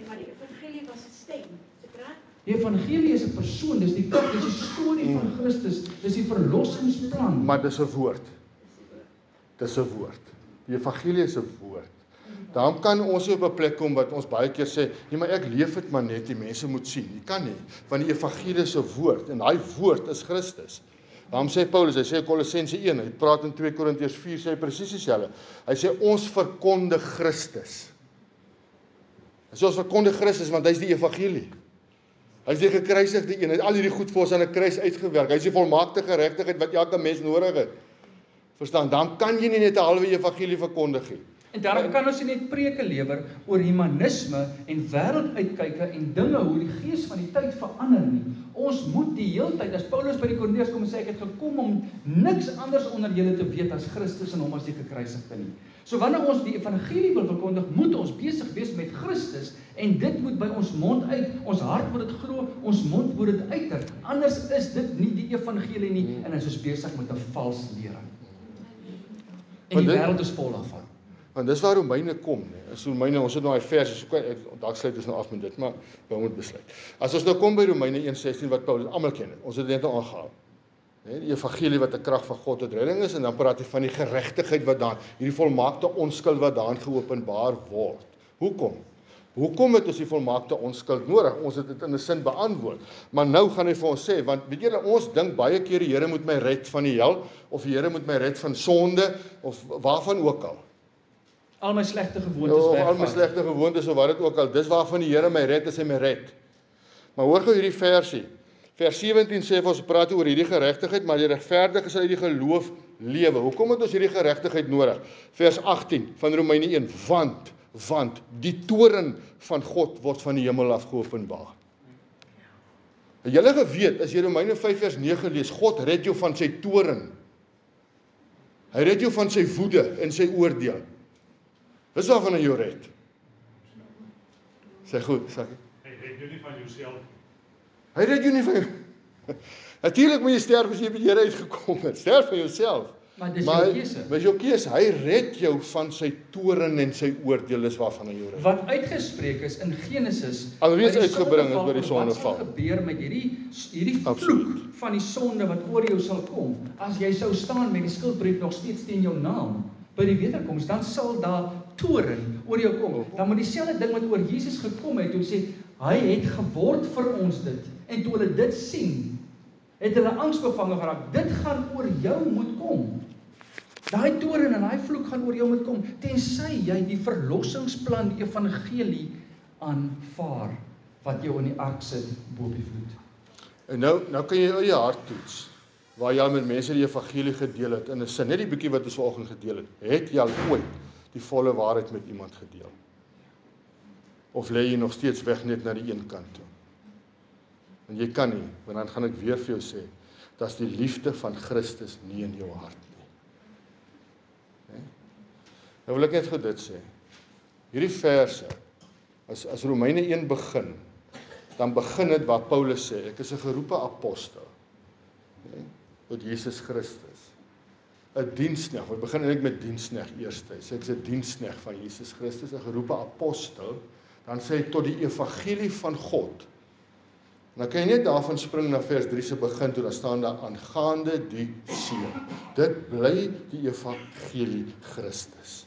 Maar die evangelie was 'n stem, is dit reg?
Die evangelie is 'n persoon, dis die krag, dis die storie van Christus, dis die verlossingsplan.
Maar dis 'n woord. Dis 'n woord. Die evangelie is 'n woord. Daarom kan ons op 'n plek kom wat ons baie keer sê, nee, maar ek leef dit maar net, die mense moet sien. Jy kan nie, want die evangelie is 'n woord, en daai woord is Christus. Daarom sê Paulus, hy sê Kolossense 1, hy praat in 2 Korintiërs 4, sê hy presies dieselfde. Hy sê, ons verkondig Christus. Hy sê, ons verkondig Christus, want hy is die evangelie. Hy is die gekruisigde een, hy het al hierdie goed vir ons aan 'n kruis uitgewerk. Hy is die volmaakte geregtigheid wat elke mens nodig het. Verstaan, dan kan jy nie net 'n halwe evangelie verkondig nie.
En daarom kan ons nie net preke lewer oor humanisme en wêrelduitkyke en dinge hoe die gees van die tyd verander nie. Ons moet die heeltyd, as Paulus by die Korintiërs kom en sê, ek het gekom om niks anders onder julle te weet as Christus en hom as die gekruisigde nie. So wanneer ons die evangelie wil verkondig, moet ons besig wees met Christus, en dit moet by ons mond uit, ons hart moet dit glo, ons mond moet dit uiter, anders is dit nie die evangelie nie, en ons is besig met 'n vals lering. En die wêreld is vol daarvan.
Want dis waar Romeine kom, nee. As Romeine, ons het nou daai verse, dalk sluit ons nou af met dit, maar jy moet besluit. As ons nou kom by Romeine 1:16 wat Paulus almal ken, ons het dit net al aangehaal. Nee, die evangelie wat 'n krag van God tot redding is, en dan praat hy van die geregtigheid wat daar, hierdie volmaakte onskuld wat daarin geopenbaar word. Hoekom? Hoekom het ons die volmaakte onskuld nodig? Ons het dit in 'n sin beantwoord. Maar nou gaan hy vir ons sê, want weet julle, ons dink baie keer die Here moet my red van die hel, of die Here moet my red van sonde, of waarvan ook al.
Al my slegte gewoontes
Of al my slegte gewoontes, of wat dit ook al, dis waarvan die Here my red, as hy my red. Maar hoor gou hierdie versie. Vers 17 sê vir ons, praat oor hierdie geregtigheid, maar die regverdige sal uit die geloof lewe. Hoekom het ons hierdie geregtigheid nodig? Vers 18 van Romeine 1, want die toorn van God word van die hemel af geopenbaar. Julle geweet, as jy Romeine 5 vers 9 lees, God red jou van sy toorn. Hy red jou van sy woede en sy oordeel. Dis waarvan hy jou red. Sê goed, Sakkie.
Hy red jou nie van jouself.
Hy red jou nie van jou. Natuurlik moet jy sterf as jy by die Here uitgekom het. Sterf vir jouself.
Maar dis jou keuse.
Dis jou keuse. Hy red jou van sy toorn en sy oordeel, is waarvan hy jou red.
Wat uitgespreek is in Genesis,
alreeds uitgebring het by die sondeval.
Wat sal gebeur met hierdie vloek van die sonde wat oor jou sal kom, as jy sou staan met die skuldbrief nog steeds teen jou naam, by die wederkoms, dan sal daar toorn oor jou kom. Dan moet dieselfde ding wat oor Jesus gekom het, toe sê, hy het geword vir ons dit, en toe hulle dit sien, het hulle angsbevange geraak, dit gaan oor jou moet kom. Daai toorn en daai vloek gaan oor jou moet kom, tensy jy die verlossingsplan, die evangelie aanvaar, wat jou in die ark sit, bo op die vloed.
En nou kan jy eie hart toets, waar jy al met mense die evangelie gedeel het, in 'n sin, net die bietjie wat ons vanoggend gedeel het jy al ooit die volle waarheid met iemand gedeel? Of lê jy nog steeds weg net na die een kant toe? En jy kan nie, want dan gaan ek weer vir jou sê, dat die liefde van Christus nie in jou hart nie. Nee? Nou wil ek net goed dit sê. Hierdie verse, as Romeine 1 begin, dan begin dit waar Paulus sê, ek is 'n geroepe apostel, nee, tot Jesus Christus. 'n diensknegt, wat begin eintlik met diensknegt eers. Hy sê ek is 'n diensknegt van Jesus Christus, 'n geroepe apostel, dan sê hy tot die evangelie van God. En dan kan jy net daarvan spring na vers 3 se begin toe, dan staan daar aangaande die seun. Dit bly die evangelie Christus.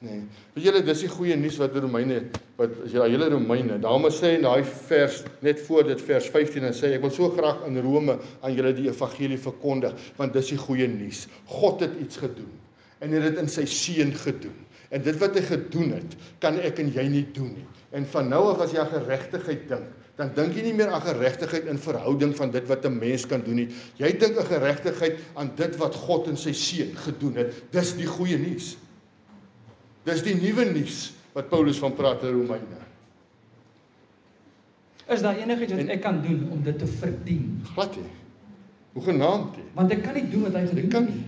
Nee, weet julle, dis die goeie nuus wat Romeine, wat as jy hele Romeine, daarom sê in daai vers, net voor dit vers 15, en sê, ek wil so graag in Rome aan julle die evangelie verkondig, want dis die goeie nuus. God het iets gedoen, en hy het dit in sy seun gedoen. En dit wat hy gedoen het, kan ek en jy nie doen nie. En van nou af as jy aan geregtigheid dink, dan dink jy nie meer aan geregtigheid in verhouding van dit wat 'n mens kan doen nie. Jy dink aan geregtigheid aan dit wat God in sy seun gedoen het. Dis die goeie nuus. Dis die nuwe nuus wat Paulus van praat in Romeine.
Is daar enigiets wat ek kan doen om dit te verdien?
Glad nie. Hoegenaamd nie.
Want ek kan nie doen wat hy gedoen het nie.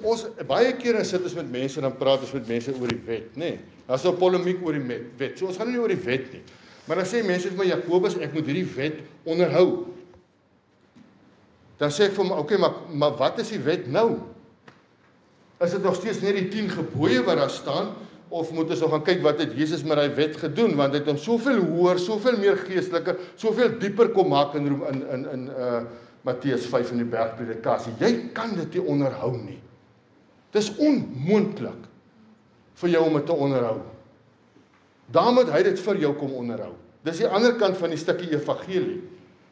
Ons baie kere sit ons met mense en dan praat ons met mense oor die wet, nê. Nee, daar's 'n polemiek oor die wet. So ons gaan nie oor die wet nie. Maar dan sê mense vir my, Jakobus, ek moet hierdie wet onderhou. Dan sê ek vir hom, okay, maar wat is die wet nou? Is dit nog steeds net die 10 gebooie wat daar staan, of moet ons nog gaan kyk wat het Jesus met daai wet gedoen, want hy het hom soveel hoër, soveel meer geestelike, soveel dieper kom maak in Matteus 5 in die bergpredikasie. Jy kan dit nie onderhou nie. Dis onmoontlik vir jou om dit te onderhou. Daarom moet hy dit vir jou kom onderhou. Dis die ander kant van die stukkie evangelie.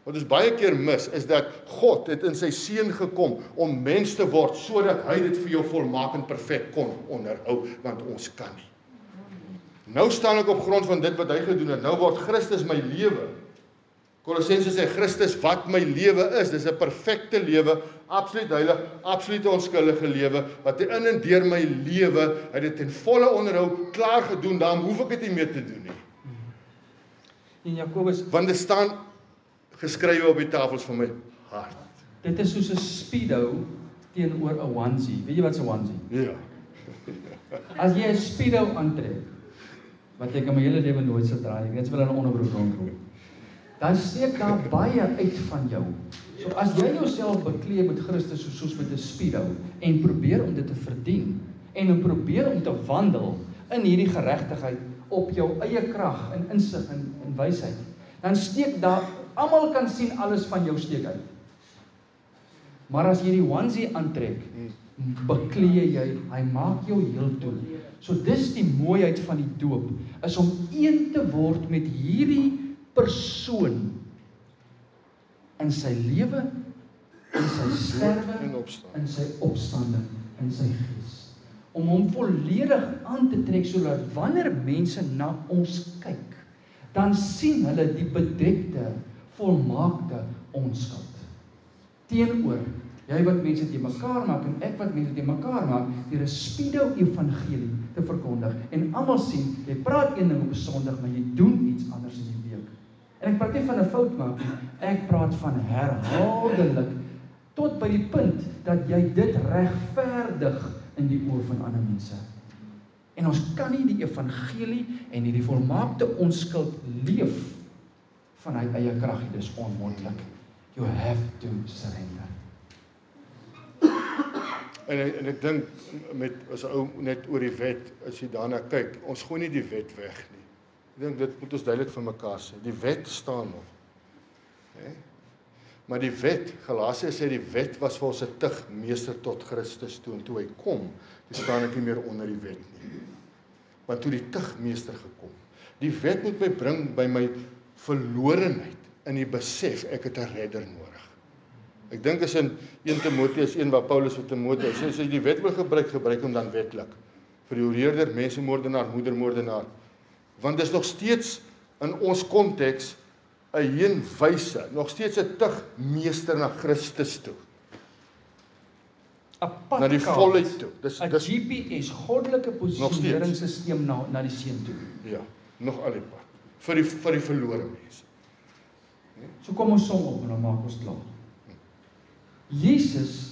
Wat ons baie keer mis, is dat God het in sy seun gekom om mens te word, sodat hy dit vir jou volmaak en perfek kon onderhou, want ons kan nie. Nou staan ek op grond van dit wat hy gedoen het. Nou word Christus my lewe. Kolossense sê, Christus wat my lewe is, dis 'n perfekte lewe, absoluut heilig, absoluut onskuldige lewe, wat hy in en deur my lewe, hy het dit ten volle onderhou, klaar gedoen, daarom hoef ek dit nie meer te doen nie.
En Jakobus,
Want dit staan geskrywe op die tafels van my hart.
dit is soos 'n speedo teenoor 'n onesie. Weet jy wat 'n onesie?
Ja.
As jy 'n speedo aantrek, wat ek in my hele lewe nooit sal draai, ek net wil in 'n onderbroek rondloop, dan steek daar baie uit van jou. So as jy jouself beklee met Christus soos met 'n speedo en probeer om dit te verdien en om probeer om te wandel in hierdie geregtigheid op jou eie krag, in insig en in wysheid, dan steek daar, almal kan sien alles van jou steek uit. Maar as jy die onesie aantrek, beklee jy, hy maak jou heel toe. So dis die mooiheid van die doop, is om een te word met hierdie persoon in sy lewe, in sy sterwe, in sy opstanding, in sy gees. Om hom volledig aan te trek, sodat wanneer mense na ons kyk, dan sien hulle die bedekte, volmaakte onskuld. Teenoor, jy wat mense te mekaar maak, en ek wat mense te mekaar maak, deur 'n speedo evangelie te verkondig. En almal sien, jy praat een ding op 'n Sondag, maar jy doen iets anders in die week. En ek praat nie van 'n fout maak nie, ek praat van herhaaldelik, tot by die punt, dat jy dit regverdig in die oë van ander mense. En ons kan nie die evangelie en die volmaakte onskuld leef vanuit eie krag, dit is onmoontlik. You have to surrender.
En ek dink, as 'n ou net oor die wet, as jy daarna kyk, ons gooi nie die wet weg nie. Ek dink dit moet ons duidelik vir mekaar sê. Die wet staan nog. Maar die wet, Galasiërs sê die wet was vir ons 'n tugmeester tot Christus toe, en toe hy kom, toe staan ek nie meer onder die wet nie. Want toe die tugmeester gekom, die wet moet my bring by my verlorenheid, in die besef, ek het 'n redder nodig. Ek dink is in 1 Timoteus 1 waar Paulus vir Timoteus sê, as jy die wet wil gebruik hom dan wetlik. Vir die horeerder, mensenmoordenaar, moedermoordenaar. Want dis nog steeds in ons konteks 'n heenwyse, nog steeds 'n tugmeester na Christus toe. Na die volheid toe. Dis
GPS, goddelike posisioneringssysteem na die seun toe.
Ja, nog al die pad. Vir die verlore mense.
So kom ons som op en dan maak ons klaar. Jesus,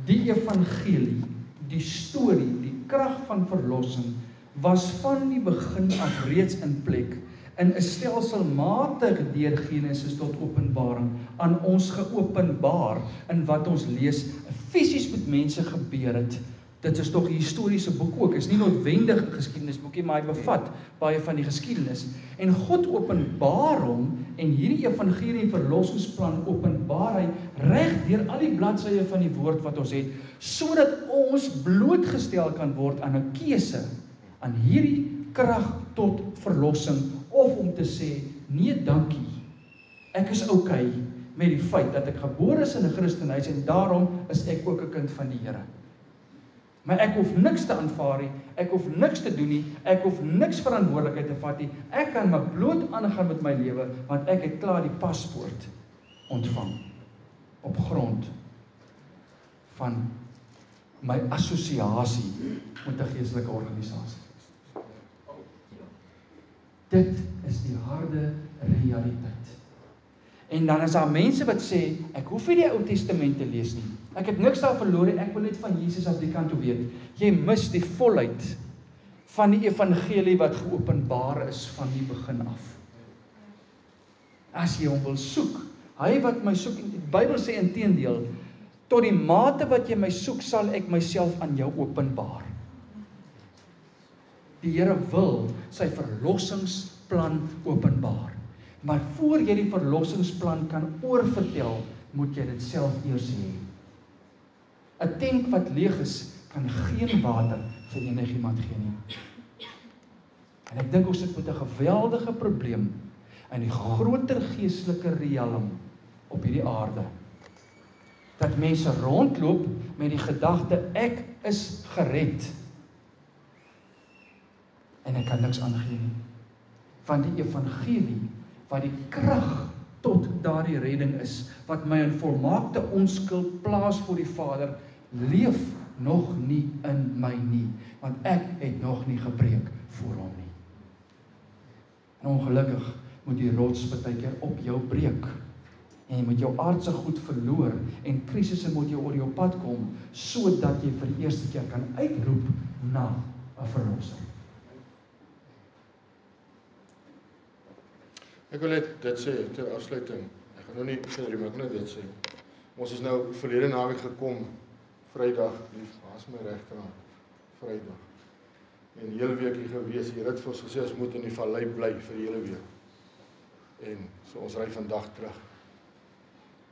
die evangelie, die storie, die krag van verlossing, was van die begin af reeds in plek, in 'n stelselmatig deur Genesis tot Openbaring, aan ons geopenbaar, in wat ons lees, fisies met mense gebeur het. Dit is tog 'n historiese boek ook, is nie noodwendig 'n geskiedenisboekie, maar hy bevat baie van die geskiedenis. En God openbaar hom, en hierdie evangelie en verlossingsplan openbaar hy reg deur al die bladsye van die woord wat ons het, sodat ons blootgestel kan word aan 'n keuse, aan hierdie krag tot verlossing, of om te sê, nee dankie, ek is okay met die feit dat ek gebore is in 'n Christenhuis, en daarom is ek ook 'n kind van die Here. Maar ek hoef niks te aanvaar nie, ek hoef niks te doen nie, ek hoef niks verantwoordelikheid te vat nie, ek kan my bloot aangaan met my lewe, want ek het klaar die paspoort ontvang, op grond van my assosiasie met 'n geestelike organisasie. Dit is die harde realiteit. En dan is daar mense wat sê, ek hoef nie die Ou Testament te lees nie, ek het niks daar verloor nie, ek wil net van Jesus af die kant toe weet. Jy mis die volheid van die evangelie wat geopenbaar is van die begin af. As jy hom wil soek, hy wat my soek, die Bybel sê inteendeel, tot die mate wat jy my soek, sal ek myself aan jou openbaar. Die Here wil sy verlossingsplan openbaar. Maar voor jy die verlossingsplan kan oorvertel, moet jy dit self eers hê. 'n Tank wat leeg is, kan geen water vir enigiemand gee nie. En ek dink ons sit met 'n geweldige probleem in die groter geestelike riekelm op hierdie aarde. Dat mense rondloop met die gedagte, ek is gered. En ek kan niks aangee nie. Van die evangelie, wat die krag tot daardie redding is, wat my in volmaakte onskuld plaas voor die Vader, leef nog nie in my nie, want ek het nog nie gebreek voor hom nie. En ongelukkig moet die rots baie keer op jou breek, en jy moet jou aardse goed verloor, en krisisse moet jou oor jou pad kom, sodat jy vir die eerste keer kan uitroep na 'n verlosser.
Ek wil net dit sê, ter afsluiting, ek gaan nou nie verder, maar ek wil net dit sê. Ons is nou verlede naweek gekom, Vrydag, waar is my regterhand? Vrydag. En die hele week hier gewees, die rit vir ons gesê, ons moet in die vallei bly vir die hele week. En so ons ry vandag terug.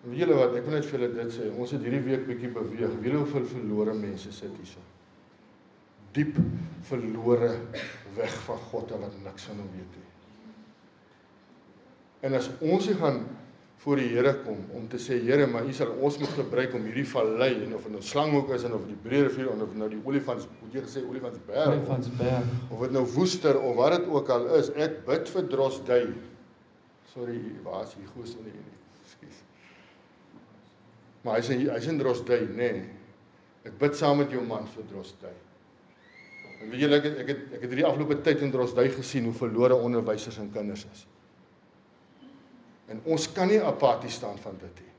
En weet julle wat, ek wil net vir julle dit sê, ons het hierdie week bietjie beweeg, weet julle hoeveel verlore mense sit hier so? Diep verlore weg van God, wat niks van hom weet nie. En as ons hier gaan voor die Here kom, om te sê, Here, maar U sal ons moet gebruik om hierdie vallei, en of het nou Slanghoek is, en of die Breerivier, en of nou die Olifantsberg, of het nou Woester, of wat het ook al is, ek bid vir Drosdui. Sorry, waar is die goos in die excuse. Maar hy is in Drosdui, nee. Ek bid saam met jou man vir Drosdui. En weet julle, ek het hierdie afgelope tyd in Drosdui gesien, hoe verlore onderwysers en kinders is. En ons kan nie apaties staan van dit nie.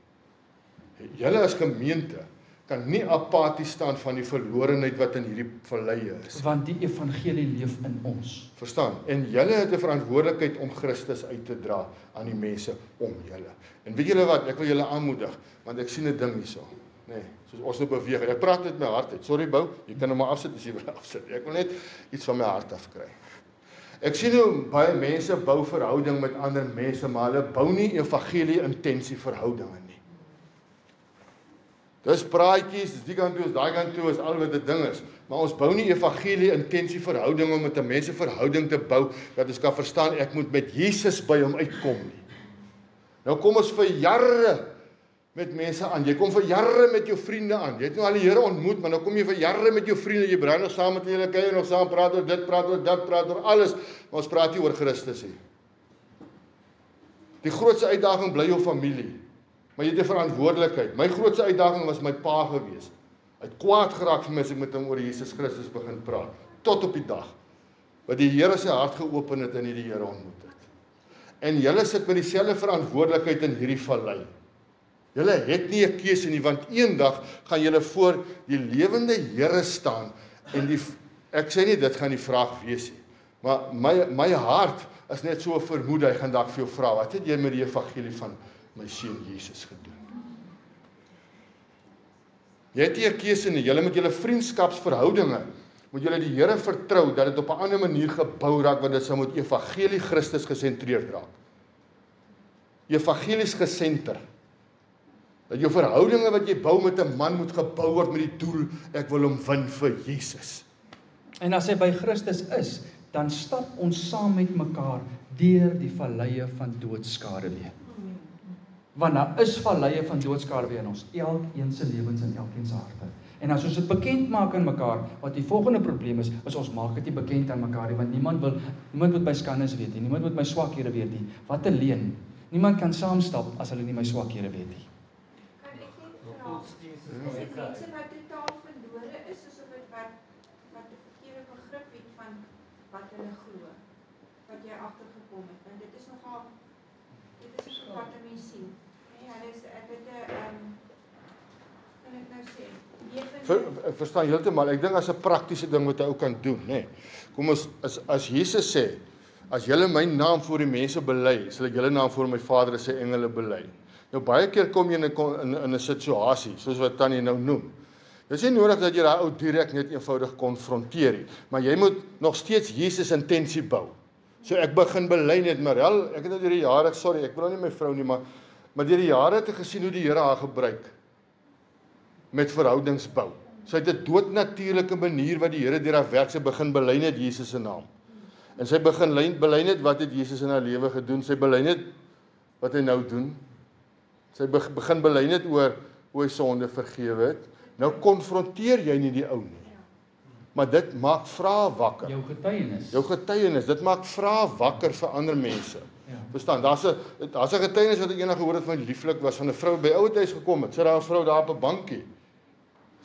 Julle as gemeente kan nie apaties staan van die verlorenheid wat in hierdie valleie is.
Want die evangelie leef in ons.
Verstaan? En julle het 'n verantwoordelikheid om Christus uit te dra aan die mense om julle. En weet julle wat, ek wil julle aanmoedig, want ek sien 'n ding hierso. Nee, soos ons nou beweeg. Ek praat met my hart uit. Sorry Bou, jy kan hom maar afsit as jy wil afsit. Ek wil net iets van my hart af kry. Ek sien hoe baie mense bou verhouding met ander mense, maar hulle bou nie evangelie intensie verhoudinge nie. Dis praatjies, dis die kant toe, is daai kant toe, is al wat dit ding is. Maar ons bou nie evangelie intensie verhoudinge om met 'n mense verhouding te bou, dat ons kan verstaan, ek moet met Jesus by hom uitkom nie. Nou kom ons vir jare met mense aan. Jy kom vir jare met jou vriende aan. Jy het nou al die Here ontmoet, maar nou kom jy vir jare met jou vriende. Jy brei nog saam met hulle, kuier nog saam, praat oor dit, praat oor dat, praat oor alles. Maar ons praat nie oor Christus nie. Die grootste uitdaging bly jou familie. Maar jy het 'n verantwoordelikheid. My grootste uitdaging was my pa gewees. Hy het kwaad geraak vir my as ek met hom oor Jesus Christus begin praat. Tot op die dag wat die Here sy hart geopen het en hy die Here ontmoet het. En julle sit met dieselfde verantwoordelikheid in hierdie vallei. Julle het nie 'n keuse nie, want eendag gaan julle voor die lewende Here staan en ek sê nie dit gaan die vraag wees nie, maar my hart is net so vermoed, hy gaan dalk vir jou vra, wat het jy met die evangelie van my seun Jesus gedoen? Jy het nie 'n keuse nie, julle met julle vriendskapsverhoudinge, moet julle die Here vertrou, dat dit op 'n ander manier gebou raak, want dit sal met evangelie Christus gesentreerd raak. Evangelies gesenter. Dat jou verhoudinge wat jy bou met 'n man moet gebou word met die doel, ek wil hom win vir Jesus.
En as hy by Christus is, dan stap ons saam met mekaar deur die valleie van doodskaduwee. Want daar is valleie van doodskaduwee in ons, elkeen se lewens en elkeen se harte. En as ons dit bekend maak aan mekaar, wat die volgende probleem is ons maak dit nie bekend aan mekaar nie, want niemand moet my skandes weet nie, niemand moet my swakhede weet nie. Wat 'n leuen. Niemand kan saamstap as hulle nie my swakhede weet nie.
Is dit mense wat totaal verlore is, of dit wat 'n verkeerde begrip het van wat hulle glo, wat jy agtergekom het, want dit is nogal, dit is wat mense sien. Nee, hulle is, ek het kan ek nou sê,
Verstaan heeltemal, ek dink as 'n praktiese ding wat 'n ou kan doen, nê. Kom ons, as Jesus sê, as julle my naam voor die mense bely, sal ek julle naam voor my Vader se engele bely. Nou baie keer kom jy in 'n situasie, soos wat Tannie nou noem. Dit is nie nodig dat jy daai ou direk net eenvoudig konfronteer nie, maar jy moet nog steeds Jesus intensie bou. So ek begin bely net, Marel, ek het nou deur die jare, sorry, ek wil nou nie my vrou nie, maar deur die jare het ek gesien hoe die Here haar gebruik met verhoudingsbou. Sy het 'n doodnatuurlike manier wat die Here deur haar werk, sy begin bely net Jesus se naam. En sy begin bely net wat het Jesus in haar lewe gedoen, sy bely net wat hy nou doen. Sy begin bely net oor hoe hy sonde vergewe het. Nou konfronteer jy nie die ou nie. Maar dit maak vrae wakker.
Jou
getuienis, dit maak vrae wakker vir ander mense.
Ja.
Verstaan, daar's 'n getuienis wat ek eendag gehoor het van lieflik was van 'n vrou by ouer huis gekom het. Sit daar 'n vrou daar op 'n bankie.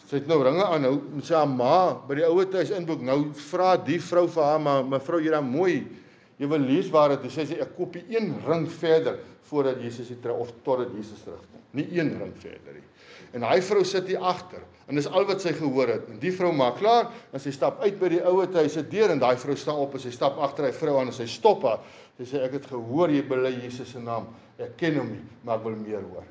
Sy het nou ringe aan, nou moet sy haar ma by die ouer huis inboek. Nou vra die vrou vir haar, maar mevrou, jy dan mooi juweliersware toe. Sy sê ek koop 'n ring verder voordat Jesus terug of totdat Jesus terugkom. Nie 1 ring verder nie. En daai vrou sit hier agter en dis al wat sy gehoor het. En die vrou maak klaar en sy stap uit by die ouer huis se deur en daai vrou staan op en sy stap agter hy vrou aan en sy stop haar. Sy sê ek het gehoor jy bely Jesus se naam. Ek ken hom nie, maar ek wil meer hoor.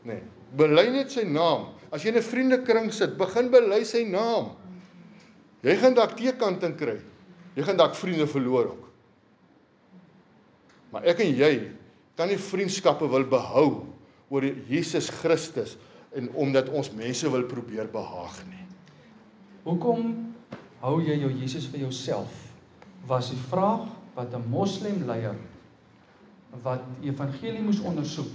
Nee, bely net sy naam. As jy in 'n vriendekring sit, begin bely sy naam. Jy gaan dalk teekanting kry. Jy gaan dalk vriende verloor ook. Maar ek en jy kan nie vriendskappe wil behou oor Jesus Christus en omdat ons mense wil probeer behaag nie.
Hoekom hou jy jou Jesus vir jouself? Was die vraag wat 'n moslemleier wat die evangelie moes ondersoek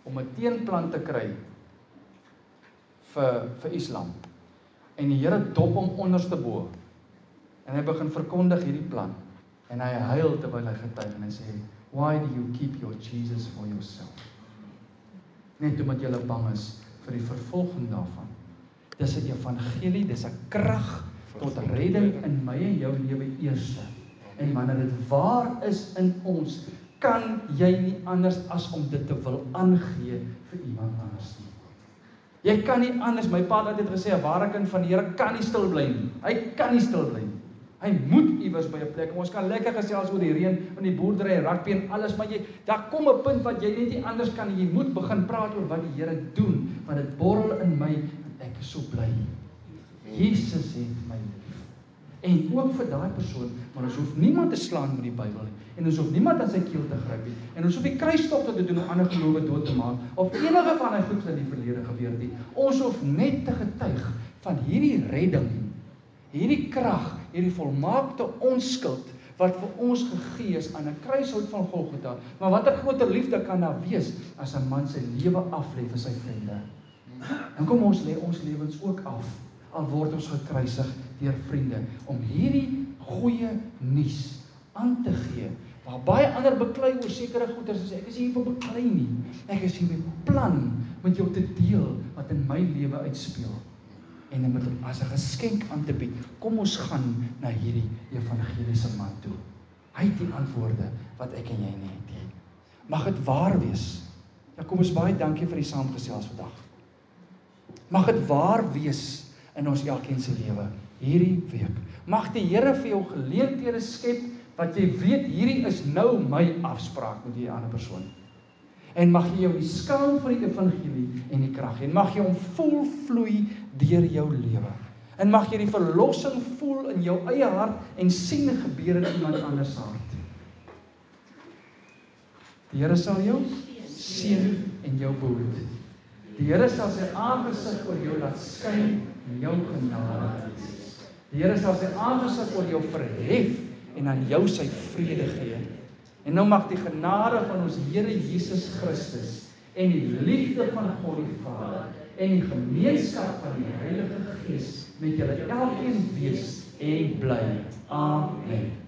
om 'n teenplan te kry vir Islam. En die Here dop hom onderste bo. En hy begin verkondig hierdie plan. En hy huil terwyl hy getuig en hy sê, "Why do you keep your Jesus for yourself?" Net omdat jy bang is vir die vervolging daarvan. Dis 'n evangelie, dis 'n krag tot redding in my en jou lewe eerste. En wanneer dit waar is in ons, kan jy nie anders as om dit te wil aangee vir iemand anders nie. Jy kan nie anders, my pa het gesê, 'n ware kind van die Here kan nie stil bly nie. Hy kan nie stil bly nie. Hy moet iewers by 'n plek. Ons kan lekker gesels oor die reën, in die boerdery, rugby en alles, maar daar kom 'n punt wat jy net nie anders kan nie. Jy moet begin praat oor wat die Here doen, want dit borrel in my en ek is so bly. Jesus het my lief. En ook vir daai persoon, maar ons hoef niemand te slaan met die Bybel nie. En ons hoef niemand aan sy keel te gryp nie. En ons hoef nie kruistogte te doen om ander gelowe dood te maak of enige van die goed in die verlede gebeur het nie. Ons hoef net te getuig van hierdie redding, hierdie krag, hierdie volmaakte onskuld wat vir ons gegee is aan 'n kruishout van Golgotha. Maar watter groter liefde kan daar wees as 'n man sy lewe aflê vir sy vriende? En kom ons lê ons lewens ook af, al word ons gekruisig deur vriende, om hierdie goeie nuus aan te gee. Waar baie ander beklei oor sekere goeders en sê, ek is hier vir beklei nie. Ek is hier met plan met jou te deel wat in my lewe uitspeel. En om dit as 'n geskenk aan te bied. Kom ons gaan na hierdie evangeliese man toe. Hy het die antwoorde wat ek en jy nie het nie. Mag dit waar wees. Ja, kom ons baie dankie vir die saamgesels vandag. Mag dit waar wees in ons elkeen se lewe hierdie week. Mag die Here vir jou geleenthede skep wat jy weet hierdie is nou my afspraak met die ander persoon. En mag jy jou die skaal van die evangelie en die krag en mag jy hom vol vloei deur jou lewe. En mag jy die verlossing voel in jou eie hart en sien gebeur in iemand anders se hart. Die Here sal jou seën en jou behoed. Die Here sal sy aangesig oor jou laat skyn en jou genade. Die Here sal sy aangesig oor jou verhef en aan jou sy vrede gee. En nou mag die genade van ons Here Jesus Christus en die liefde van God die Vader en die gemeenskap van die Heilige Gees met julle elkeen wees en bly. Amen.